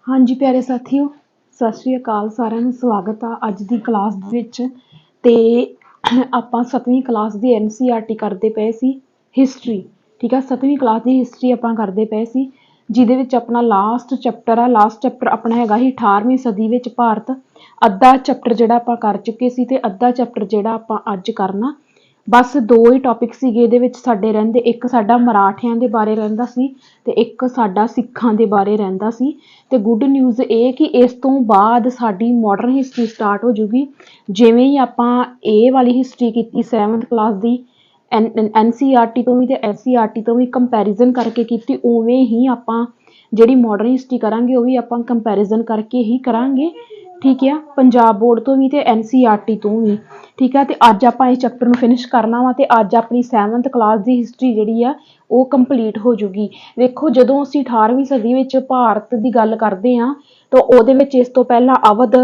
हाँ जी प्यारे साथियों, सत श्री अकाल सारिਆਂ ਨੂੰ ਸਵਾਗਤ ਆ ਅੱਜ ਦੀ ਕਲਾਸ ਦੇ ਵਿੱਚ। ਤੇ ਆਪਾਂ 7ਵੀਂ ਕਲਾਸ ਦੀ NCERT ਕਰਦੇ ਪਏ ਸੀ ਹਿਸਟਰੀ। ਠੀਕ ਆ, 7ਵੀਂ ਕਲਾਸ ਦੀ ਹਿਸਟਰੀ ਆਪਾਂ ਕਰਦੇ ਪਏ ਸੀ, ਜਿਹਦੇ ਵਿੱਚ ਆਪਣਾ ਲਾਸਟ ਚੈਪਟਰ ਆ। ਲਾਸਟ ਚੈਪਟਰ ਆਪਣਾ ਹੈਗਾ ਸੀ 18ਵੀਂ ਸਦੀ ਵਿੱਚ ਭਾਰਤ। ਅੱਧਾ ਚੈਪਟਰ ਜਿਹੜਾ ਆਪਾਂ ਕਰ ਚੁੱਕੇ ਸੀ ਤੇ ਅੱਧਾ ਚੈਪਟਰ ਜਿਹੜਾ ਆਪਾਂ ਅੱਜ ਕਰਨਾ। बस दो ही टॉपिक सीगे इहदे विच साडे रहिंदे, एक साडा मराठियां दे बारे रहिंदा सी ते एक साडा सिखां दे बारे रहिंदा सी। ते गुड न्यूज़ ये कि इस तो बाद साडी मॉडर्न हिस्टरी स्टार्ट हो जूगी। जिवें ही आपां ए वाली हिस्टरी कीती 7th क्लास दी NCERT तो भी ते SCERT तो भी कंपैरिजन करके कीती, उवें ही आपां जिहड़ी मॉडर्न हिस्टरी करांगे वो भी आपां कंपैरिजन करके ही करांगे। ठीक है, पंजाब बोर्ड तो भी ते NCERT तो भी। ठीक है, तो अज आप इस चैप्टर में फिनिश करना वा, तो अज अपनी 7th क्लास की हिस्टरी जी है वो कंप्लीट हो जूगी। देखो जदों असीं 18वीं सदी में भारत की गल करते हैं तो वो इस तो पहला अवध,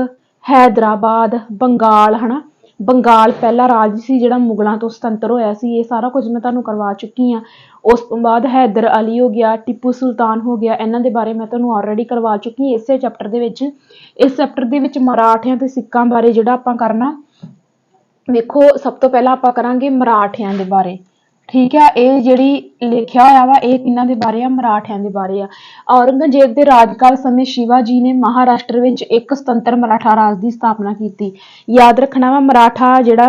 हैदराबाद, बंगाल है ना, बंगाल पहला राज सी जिहड़ा मुगलों तो सुतंत्र होया सी। ये सारा कुछ मैं तुहानूं करवा चुकी हाँ। उस तो बाद हैदर अली हो गया, टिपू सुल्तान हो गया, इन्हां दे बारे मैं तुहानूं ऑलरेडी करवा चुकी इस चैप्टर दे विच। इस चैप्टर दे विच मराठियां ते सिक्कां बारे जिहड़ा आपां करना। देखो सब तो पहला आपां करांगे मराठियां दे बारे। ठीक है, ये जिहड़ी लिखिया होया वा ये किन्हां दे बारे आ, मराठियां दे बारे आ। औरंगजेब दे राजकाल समय शिवाजी ने महाराष्ट्र विच एक स्वतंत्र मराठा राज की स्थापना की। याद रखना वा मराठा जिहड़ा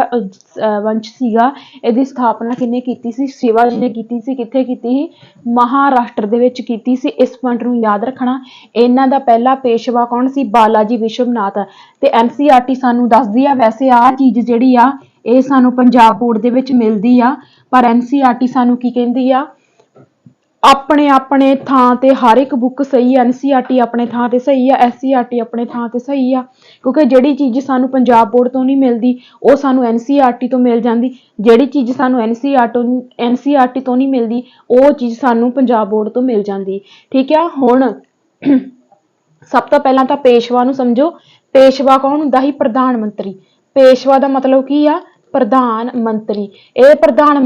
वंश सीगा इहदी स्थापना किन्ने कीती सी? शिवाजी ने कीती सी। कित्थे कीती सी? महाराष्ट्र दे विच कीती सी। इस पॉइंट नूं याद रखना। इन्हां दा पहला पेशवा कौन सी? बालाजी विश्वनाथ। ते NCERT सानूं दसदी आ वैसे आ चीज़ जिहड़ी आ ਇਹ ਸਾਨੂੰ ਪੰਜਾਬ बोर्ड ਦੇ ਵਿੱਚ ਮਿਲਦੀ ਆ, पर NCERT ਸਾਨੂੰ ਕੀ ਕਹਿੰਦੀ ਆ? ਆਪਣੇ ਆਪਣੇ ਥਾਂ ਤੇ ਹਰ ਇੱਕ ਬੁੱਕ ਸਹੀ ਆ। NCERT ਆਪਣੇ ਥਾਂ ਤੇ ਸਹੀ ਆ, SCERT ਆਪਣੇ ਥਾਂ ਤੇ ਸਹੀ ਆ, ਕਿਉਂਕਿ ਜਿਹੜੀ ਚੀਜ਼ ਸਾਨੂੰ ਪੰਜਾਬ बोर्ड ਤੋਂ ਨਹੀਂ ਮਿਲਦੀ ਉਹ ਸਾਨੂੰ NCERT ਤੋਂ ਮਿਲ ਜਾਂਦੀ। ਜਿਹੜੀ ਚੀਜ਼ ਸਾਨੂੰ NCERT ਤੋਂ ਨਹੀਂ ਮਿਲਦੀ ਉਹ ਚੀਜ਼ ਸਾਨੂੰ ਪੰਜਾਬ बोर्ड ਤੋਂ ਮਿਲ ਜਾਂਦੀ। ठीक है, ਹੁਣ सब तो पहला तो पेशवा नूं समझो। पेशवा कौन हुंदा ही? प्रधान मंत्री। पेशवा का मतलब की आ? प्रधान मंत्री। ये प्रधान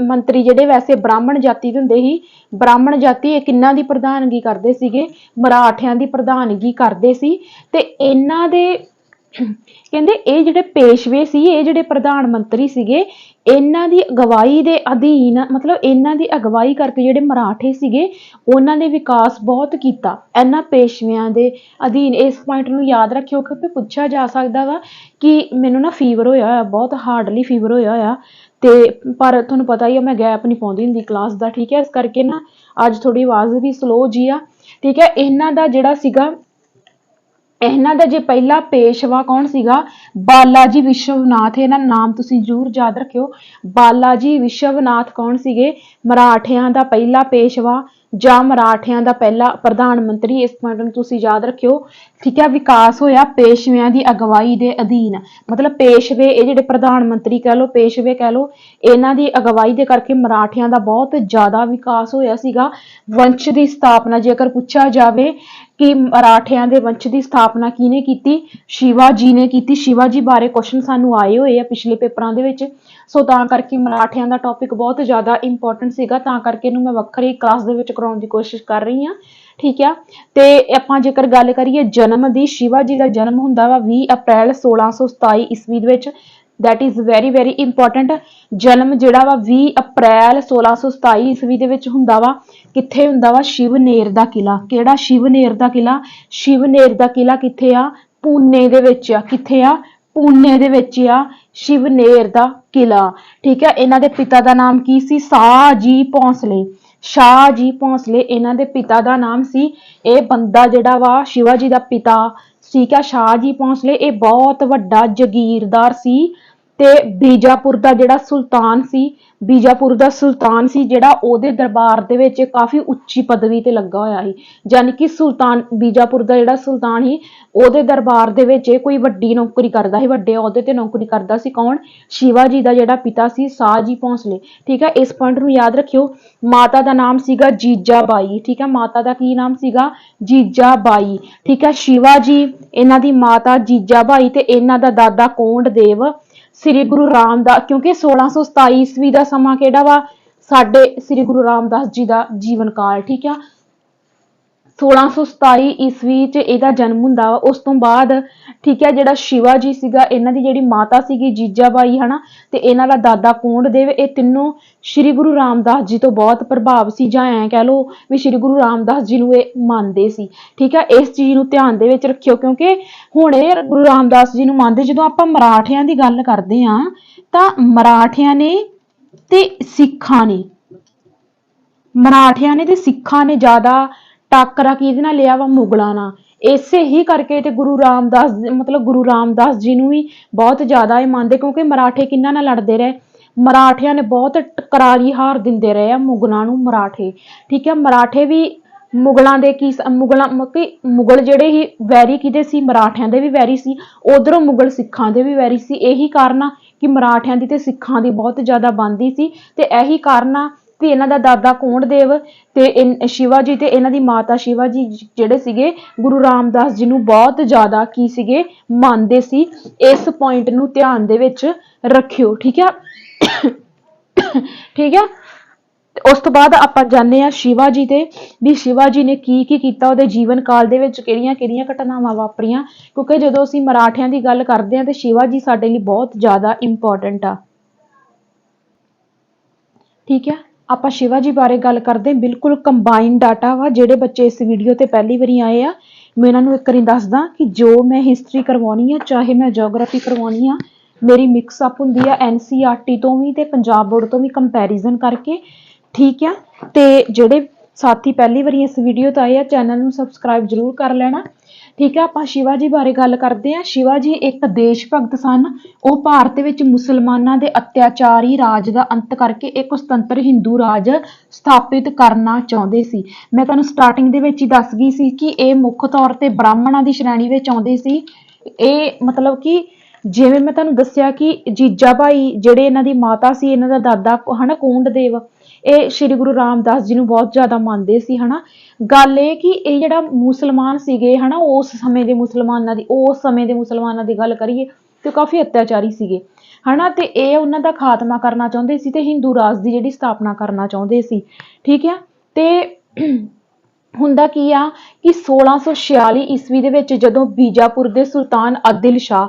मंत्री जिहड़े वैसे ब्राह्मण जाति दे हुंदे ही। ब्राह्मण जाति किन्हां दी प्रधानगी करदे सीगे? मराठियां दी प्रधानगी करदे सी। ते इन्हां दे कहंदे ये जिहड़े पेशवे सी, ये जिहड़े प्रधान मंत्री सीगे, इन्हां दी अगवाई दे अधीन, मतलब इन्हां दी अगवाई करके जिहड़े मराठे सीगे उन्हां ने विकास बहुत कीता इन्हां पेशवियां दे अधीन। इस पॉइंट नूं याद रखियो क्योंकि पूछा जा सकदा वा कि मैनूं ना फीवर होया होया, बहुत हार्डली फीवर होया होया, ते पर तुहानूं पता ही है मैं गैप नहीं पाउंदी हुंदी क्लास दा। ठीक है, इस करके ना अज थोड़ी आवाज़ भी स्लो जी आ। ठीक है, इन्हां दा जिहड़ा सीगा, इन्हां दा जे पहला पेशवा कौन सीगा? बालाजी विश्वनाथ। इन्हां नाम तुसीं जरूर याद रखियो। बालाजी विश्वनाथ कौन सीगे? मराठियां दा पहला पेशवा जां मराठियां दा पहला प्रधान मंत्री। इस पॉइंट नूं तुसीं याद रखियो। ठीक है, विकास होया पेशवियां दी अगवाई दे अधीन। मतलब पेशवे ये जिहड़े प्रधान मंत्री कह लो, पेशवे कह लो, इन्हां दी अगवाई दे करके मराठियां दा बहुत ज़्यादा विकास होया सीगा। वंश की स्थापना जेकर पूछा जाए कि मराठियां दे वंश की स्थापना किहने कीती? शिवाजी ने कीती। शिवाजी बारे क्वेश्चन सानू आए हुए आ पिछले पेपरां दे विच। सो तां करके मराठियां दा टॉपिक बहुत ज़्यादा इंपॉर्टेंट सीगा, तां करके इहनूं मैं वक्खरी क्लास दे विच कराउण दी कोशिश कर रही हाँ। ठीक है, तो आपां जेकर गल करिए जन्म दी, शिवाजी का जन्म हुंदा वा 20 अप्रैल 1627 ईस्वी दे विच। That is very very important. जन्म जिहड़ा वा 20 अप्रैल 1627 ईस्वी दे विच हुंदा वा। कित्थे हुंदा वा? शिवनेर दा किला। किहड़ा? शिवनेर दा किला। शिवनेर दा किला कित्थे आ? पुणे दे विच आ। कित्थे आ? पुणे दे विच आ शिवनेर दा किला। ठीक है, इन्हां दे पिता दा नाम की सी? शाह जी भोंसले। शाह जी भोंसले इन्हां दे पिता दा नाम सी। ये बंदा जिहड़ा वा शिवाजी दा पिता, ठीक है, शाह जी भोंसले, ये बहुत वड्डा जगीरदार सी। ते बीजापुर दा जिहड़ा सुल्तान सी, बीजापुर दा सुल्तान सी जिहड़ा ओहदे दरबार दे विच काफ़ी उच्ची पदवी ते लग्गा होया सी। यानी कि सुल्तान बीजापुर दा जिहड़ा सुल्तान ही ओहदे दरबार दे विच कोई वड्डी नौकरी करदा सी, वड्डे अहुदे ते नौकरी करदा सी। कौन? शिवाजी दा जिहड़ा पिता सी शाह जी भोंसले। ठीक है, इस पॉइंट नूं याद रखियो। माता दा नाम सीगा जीजाबाई। ठीक है, माता दा की नाम सीगा? जीजाबाई। ठीक है, शिवाजी इन्हां दी माता जीजाबाई ते इन्हां दा दादा कोंड देव श्री गुरु रामदास, क्योंकि 1627 ईस्वी का समा केड़ा वा? साडे श्री गुरु रामदास जी का जीवन काल। ठीक है, 1627 ਈਸਵੀ ਚ ਇਹਦਾ ਜਨਮ ਹੁੰਦਾ ਵਾ। ਉਸ ਤੋਂ ਬਾਅਦ ਠੀਕ ਹੈ ਜਿਹੜਾ ਸ਼ਿਵਾ ਜੀ ਸੀਗਾ, ਇਹਨਾਂ ਦੀ ਜਿਹੜੀ ਮਾਤਾ ਸੀਗੀ ਜੀਜਾਬਾਈ ਹਨਾ, ਤੇ ਇਹਨਾਂ ਦਾ ਦਾਦਾ ਕੋਂਡਦੇਵ, ਇਹ ਤਿੰਨੋਂ ਸ਼੍ਰੀ ਗੁਰੂ ਰਾਮਦਾਸ ਜੀ ਤੋਂ ਬਹੁਤ ਪ੍ਰਭਾਵ ਸੀ, ਜਾਂ ਐਂ ਕਹਿ ਲਓ ਵੀ ਸ਼੍ਰੀ ਗੁਰੂ ਰਾਮਦਾਸ ਜੀ ਨੂੰ ਇਹ ਮੰਨਦੇ ਸੀ। ਠੀਕ ਹੈ, ਇਸ ਚੀਜ਼ ਨੂੰ ਧਿਆਨ ਦੇ ਵਿੱਚ ਰੱਖਿਓ, ਕਿਉਂਕਿ ਹੁਣ ਇਹ ਗੁਰੂ ਰਾਮਦਾਸ ਜੀ ਨੂੰ ਮੰਨਦੇ। ਜਦੋਂ ਆਪਾਂ ਮਰਾਠਿਆਂ ਦੀ ਗੱਲ ਕਰਦੇ ਹਾਂ ਤਾਂ ਮਰਾਠਿਆਂ ਨੇ ਤੇ ਸਿੱਖਾਂ ਨੇ ਜ਼ਿਆਦਾ ਟਾਕਰਾ ਕਿਹਦੇ ਨਾਲ ਲਿਆ ਵਾ? ਮੁਗਲਾਂ ਨਾਲ। ਇਸੇ ਹੀ ਕਰਕੇ ਤੇ ਗੁਰੂ ਰਾਮਦਾਸ ਜੀ ਨੂੰ ਵੀ ਬਹੁਤ ਜ਼ਿਆਦਾ ਇਹ ਮੰਨਦੇ, ਕਿਉਂਕਿ ਮਰਾਠੇ ਕਿਹਨਾਂ ਨਾਲ ਲੜਦੇ ਰਹੇ? ਮਰਾਠਿਆਂ ਨੇ ਬਹੁਤ ਕਰਾਰੀ ਹਾਰ ਦਿੰਦੇ ਰਹੇ ਆ ਮੁਗਲਾਂ ਨੂੰ ਮਰਾਠੇ। ਠੀਕ ਹੈ, ਮਰਾਠੇ ਵੀ ਮੁਗਲਾਂ ਦੇ ਮੁਗਲ ਜਿਹੜੇ ਹੀ ਵੈਰੀ ਕਿਹਦੇ ਸੀ? ਮਰਾਠਿਆਂ ਦੇ ਵੀ ਵੈਰੀ ਸੀ, ਉਧਰੋਂ ਮੁਗਲ ਸਿੱਖਾਂ ਦੇ ਵੀ ਵੈਰੀ ਸੀ। ਇਹੀ ਕਾਰਨ ਆ ਕਿ ਮਰਾਠਿਆਂ ਦੀ ਤੇ ਸਿੱਖਾਂ ਦੀ ਬਹੁਤ ਜ਼ਿਆਦਾ ਬਣਦੀ ਸੀ, ਤੇ ਇਹੀ ਕਾਰਨ ਆ ਕਿ ਇਹਨਾਂ ਦਾ ਦਾਦਾ ਕੋਂਡਦੇਵ ਤੇ ਸ਼ਿਵਾ ਜੀ ਤੇ ਇਹਨਾਂ ਦੀ ਮਾਤਾ ਸ਼ਿਵਾ ਜੀ ਜਿਹੜੇ ਸੀਗੇ ਗੁਰੂ ਰਾਮਦਾਸ ਜੀ ਨੂੰ ਬਹੁਤ ਜ਼ਿਆਦਾ ਕੀ ਸੀਗੇ? ਮੰਨਦੇ ਸੀ। ਇਸ ਪੁਆਇੰਟ ਨੂੰ ਧਿਆਨ ਦੇ ਵਿੱਚ ਰੱਖਿਓ। ਠੀਕ ਹੈ ਠੀਕ ਹੈ। ਉਸ ਤੋਂ ਬਾਅਦ ਆਪਾਂ ਜਾਣਦੇ ਹਾਂ ਸ਼ਿਵਾ ਜੀ ਤੇ, ਵੀ ਸ਼ਿਵਾ ਜੀ ਨੇ ਕੀ ਕੀ ਕੀਤਾ, ਉਹਦੇ ਜੀਵਨ ਕਾਲ ਦੇ ਵਿੱਚ ਕਿਹੜੀਆਂ ਕਿਹੜੀਆਂ ਘਟਨਾਵਾਂ ਵਾਪਰੀਆਂ, ਕਿਉਂਕਿ ਜਦੋਂ ਅਸੀਂ ਮਰਾਠਿਆਂ ਦੀ ਗੱਲ ਕਰਦੇ ਹਾਂ ਤੇ ਸ਼ਿਵਾ ਜੀ ਸਾਡੇ ਲਈ ਬਹੁਤ ਜ਼ਿਆਦਾ ਇੰਪੋਰਟੈਂਟ ਆ। ਠੀਕ ਹੈ, ਆਪਾਂ ਸ਼ਿਵਾ ਜੀ ਬਾਰੇ ਗੱਲ ਕਰਦੇ ਹਾਂ। ਬਿਲਕੁਲ ਕੰਬਾਈਨ ਡਾਟਾ ਵਾ। ਜਿਹੜੇ ਬੱਚੇ ਇਸ ਵੀਡੀਓ ਤੇ ਪਹਿਲੀ ਵਾਰੀ ਆਏ ਆ, ਮੈਂ ਇਹਨਾਂ ਨੂੰ ਇੱਕ ਵਾਰੀ ਦੱਸਦਾ ਕਿ ਜੋ ਮੈਂ ਹਿਸਟਰੀ ਕਰਵਾਉਣੀ ਆ, ਚਾਹੇ ਮੈਂ ਜਿਓਗ੍ਰਾਫੀ ਕਰਵਾਉਣੀ ਆ, ਮੇਰੀ ਮਿਕਸ ਅਪ ਹੁੰਦੀ ਆ NCERT ਤੋਂ ਵੀ ਤੇ ਪੰਜਾਬ ਬੋਰਡ ਤੋਂ ਵੀ ਕੰਪੈਰੀਜ਼ਨ ਕਰਕੇ। ਠੀਕ ਆ, ਤੇ ਜਿਹੜੇ ਸਾਥੀ ਪਹਿਲੀ ਵਾਰੀ ਇਸ ਵੀਡੀਓ ਤੇ ਆਏ ਆ, ਚੈਨਲ ਨੂੰ ਸਬਸਕ੍ਰਾਈਬ ਜ਼ਰੂਰ ਕਰ ਲੈਣਾ। ਠੀਕ ਹੈ, ਆਪਾਂ ਸ਼ਿਵਾ ਜੀ ਬਾਰੇ ਗੱਲ ਕਰਦੇ ਹਾਂ। ਸ਼ਿਵਾ ਜੀ ਇੱਕ ਦੇਸ਼ ਭਗਤ ਸਨ। ਉਹ ਭਾਰਤ ਵਿੱਚ ਮੁਸਲਮਾਨਾਂ ਦੇ ਅਤਿਆਚਾਰੀ ਰਾਜ ਦਾ ਅੰਤ ਕਰਕੇ ਇੱਕ ਸੁਤੰਤਰ ਹਿੰਦੂ ਰਾਜ ਸਥਾਪਿਤ ਕਰਨਾ ਚਾਹੁੰਦੇ ਸੀ। ਮੈਂ ਤੁਹਾਨੂੰ ਸਟਾਰਟਿੰਗ ਦੇ ਵਿੱਚ ਹੀ ਦੱਸ ਗਈ ਸੀ ਕਿ ਇਹ ਮੁੱਖ ਤੌਰ ਤੇ ਬ੍ਰਾਹਮਣਾਂ ਦੀ ਸ਼੍ਰੇਣੀ ਵਿੱਚ ਆਉਂਦੇ ਸੀ। ਇਹ ਮਤਲਬ ਕਿ ਜਿਵੇਂ ਮੈਂ ਤੁਹਾਨੂੰ ਦੱਸਿਆ ਕਿ ਜੀਜਾ ਭਾਈ ਜਿਹੜੇ ਇਹਨਾਂ ਦੀ ਮਾਤਾ ਸੀ, ਇਹਨਾਂ ਦਾ ਦਾਦਾ ਹਨਾ ਕੋਂਡਦੇਵ, ਇਹ ਸ਼੍ਰੀ ਗੁਰੂ ਰਾਮਦਾਸ ਜੀ ਨੂੰ ਬਹੁਤ ਜ਼ਿਆਦਾ ਮੰਨਦੇ ਸੀ ਹਨਾ। ਗੱਲ ਇਹ ਕਿ ਇਹ ਜਿਹੜਾ ਮੁਸਲਮਾਨ ਸੀਗੇ ਹਨਾ, ਉਸ ਸਮੇਂ ਦੇ ਮੁਸਲਮਾਨਾਂ ਦੀ ਗੱਲ ਕਰੀਏ ਤੇ ਕਾਫੀ ਅਤਿਆਚਾਰੀ ਸੀਗੇ ਹਨਾ, ਤੇ ਇਹ ਉਹਨਾਂ ਦਾ ਖਾਤਮਾ ਕਰਨਾ ਚਾਹੁੰਦੇ ਸੀ ਤੇ ਹਿੰਦੂ ਰਾਜ ਦੀ ਜਿਹੜੀ ਸਥਾਪਨਾ ਕਰਨਾ ਚਾਹੁੰਦੇ ਸੀ। ਠੀਕ ਹੈ, ਤੇ ਹੁੰਦਾ ਕੀ ਆ ਕਿ 1646 ਈਸਵੀ ਦੇ ਵਿੱਚ ਜਦੋਂ ਬੀਜਾਪੁਰ ਦੇ ਸੁਲਤਾਨ ਆਦਿਲ ਸ਼ਾਹ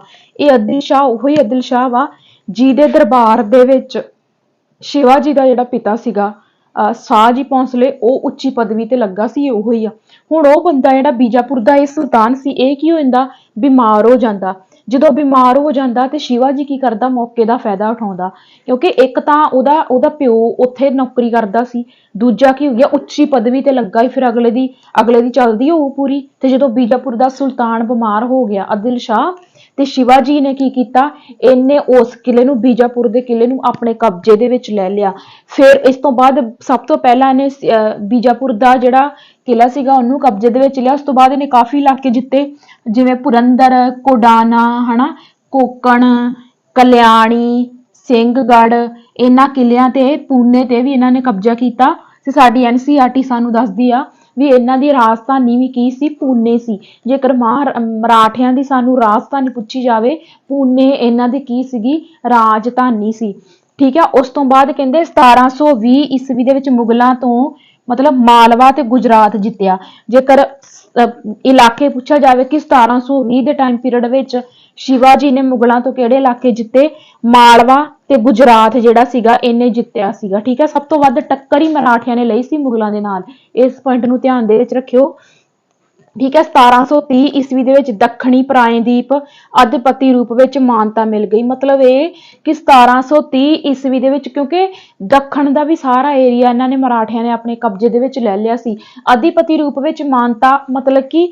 ਉਹੀ ਆਦਿਲ ਸ਼ਾਹ ਵਾ ਜਿਹਦੇ ਦਰਬਾਰ ਦੇ ਵਿੱਚ ਸ਼ਿਵਾ ਜੀ ਦਾ ਜਿਹੜਾ ਪਿਤਾ ਸੀਗਾ ਸ਼ਾਹ ਜੀ ਭੋਂਸਲੇ, ਉਹ ਉੱਚੀ ਪਦਵੀ ਤੇ ਲੱਗਾ ਸੀ, ਉਹੀ ਆ। ਹੁਣ ਉਹ ਬੰਦਾ ਜਿਹੜਾ ਬੀਜਾਪੁਰ ਦਾ ਇਹ ਸੁਲਤਾਨ ਸੀ, ਇਹ ਕੀ ਹੋ ਜਾਂਦਾ? ਬਿਮਾਰ ਹੋ ਜਾਂਦਾ। ਜਦੋਂ ਬਿਮਾਰ ਹੋ ਜਾਂਦਾ ਤੇ ਸ਼ਿਵਾ ਜੀ ਕੀ ਕਰਦਾ? ਮੌਕੇ ਦਾ ਫਾਇਦਾ ਉਠਾਉਂਦਾ, ਕਿਉਂਕਿ ਇੱਕ ਤਾਂ ਉਹਦਾ ਪਿਓ ਉੱਥੇ ਨੌਕਰੀ ਕਰਦਾ ਸੀ, ਦੂਜਾ ਕੀ ਹੋ ਗਿਆ? ਉੱਚੀ ਪਦਵੀ ਤੇ ਲੱਗਾ ਹੀ, ਫਿਰ ਅਗਲੇ ਦੀ ਚੱਲਦੀ ਹੋਊ ਪੂਰੀ। ਤੇ ਜਦੋਂ ਬੀਜਾਪੁਰ ਦਾ ਸੁਲਤਾਨ ਬਿਮਾਰ ਹੋ ਗਿਆ ਆਦਿਲ ਸ਼ਾਹ, ਤੇ ਸ਼ਿਵਾ ਜੀ ਨੇ ਕੀ ਕੀਤਾ? ਇਹਨੇ ਉਸ ਕਿਲੇ ਨੂੰ, ਬੀਜਾਪੁਰ ਦੇ ਕਿਲੇ ਨੂੰ ਆਪਣੇ ਕਬਜ਼ੇ ਦੇ ਵਿੱਚ ਲੈ ਲਿਆ। ਫਿਰ ਇਸ ਤੋਂ ਬਾਅਦ ਸਭ ਤੋਂ ਪਹਿਲਾਂ ਇਹਨੇ ਬੀਜਾਪੁਰ ਦਾ ਜਿਹੜਾ ਕਿਲਾ ਸੀਗਾ ਉਹਨੂੰ ਕਬਜ਼ੇ ਦੇ ਵਿੱਚ ਲਿਆ। ਉਸ ਤੋਂ ਬਾਅਦ ਇਹਨੇ ਕਾਫੀ ਇਲਾਕੇ ਜਿੱਤੇ, ਜਿਵੇਂ ਪੁਰੰਦਰ, ਕੋਡਾਨਾ ਹਨਾ, ਕੋਕਣ, ਕਲਿਆਣੀ, ਸਿੰਘਗੜ੍ਹ, ਇਹਨਾਂ ਕਿਲਿਆਂ ਤੇ ਪੂਨੇ ਤੇ ਵੀ ਇਹਨਾਂ ਨੇ ਕਬਜ਼ਾ ਕੀਤਾ। ਤੇ ਸਾਡੀ NCERT ਸਾਨੂੰ ਦੱਸਦੀ ਆ ਵੀ ਇਹਨਾਂ ਦੀ ਰਾਜਧਾਨੀ ਵੀ ਕੀ ਸੀ? ਪੂਨੇ ਸੀ। ਜੇਕਰ ਮਰਾਠਿਆਂ ਦੀ ਸਾਨੂੰ ਰਾਜਧਾਨੀ ਪੁੱਛੀ ਜਾਵੇ, ਪੂਨੇ ਇਹਨਾਂ ਦੀ ਕੀ ਸੀਗੀ? ਰਾਜਧਾਨੀ ਸੀ। ਠੀਕ ਹੈ, ਉਸ ਤੋਂ ਬਾਅਦ ਕਹਿੰਦੇ 1720 ਈਸਵੀ ਦੇ ਵਿੱਚ ਮੁਗਲਾਂ ਤੋਂ ਮਤਲਬ ਮਾਲਵਾ ਤੇ ਗੁਜਰਾਤ ਜਿੱਤਿਆ। ਜੇਕਰ ਇਲਾਕੇ ਪੁੱਛਿਆ ਜਾਵੇ ਕਿ 1720 ਦੇ ਟਾਈਮ ਪੀਰੀਅਡ ਵਿੱਚ ਸ਼ਿਵਾ ਜੀ ਨੇ ਮੁਗਲਾਂ ਤੋਂ ਕਿਹੜੇ ਇਲਾਕੇ ਜਿੱਤੇ? ਮਾਲਵਾ ਤੇ ਗੁਜਰਾਤ ਜਿਹੜਾ ਸੀਗਾ ਇਹਨੇ ਜਿੱਤਿਆ ਸੀਗਾ। ਠੀਕ ਹੈ, ਸਭ ਤੋਂ ਵੱਧ ਟੱਕਰ ਹੀ ਮਰਾਠਿਆਂ ਨੇ ਲਈ ਸੀ ਮੁਗਲਾਂ ਦੇ ਨਾਲ। ਇਸ ਪੁਆਇੰਟ ਨੂੰ ਧਿਆਨ ਦੇ ਵਿੱਚ ਰੱਖਿਓ। ਠੀਕ ਹੈ, 1730 ਈਸਵੀ ਦੇ ਵਿੱਚ ਦੱਖਣੀ ਪ੍ਰਾਇਦੀਪ ਅਧਿਪਤੀ ਰੂਪ ਵਿੱਚ ਮਾਨਤਾ ਮਿਲ ਗਈ। ਮਤਲਬ ਇਹ ਕਿ 1730 ਈਸਵੀ ਦੇ ਵਿੱਚ, ਕਿਉਂਕਿ ਦੱਖਣ ਦਾ ਵੀ ਸਾਰਾ ਏਰੀਆ ਇਹਨਾਂ ਨੇ ਮਰਾਠਿਆਂ ਨੇ ਆਪਣੇ ਕਬਜ਼ੇ ਦੇ ਵਿੱਚ ਲੈ ਲਿਆ ਸੀ। ਅਧਿਪਤੀ ਰੂਪ ਵਿੱਚ ਮਾਨਤਾ ਮਤਲਬ ਕਿ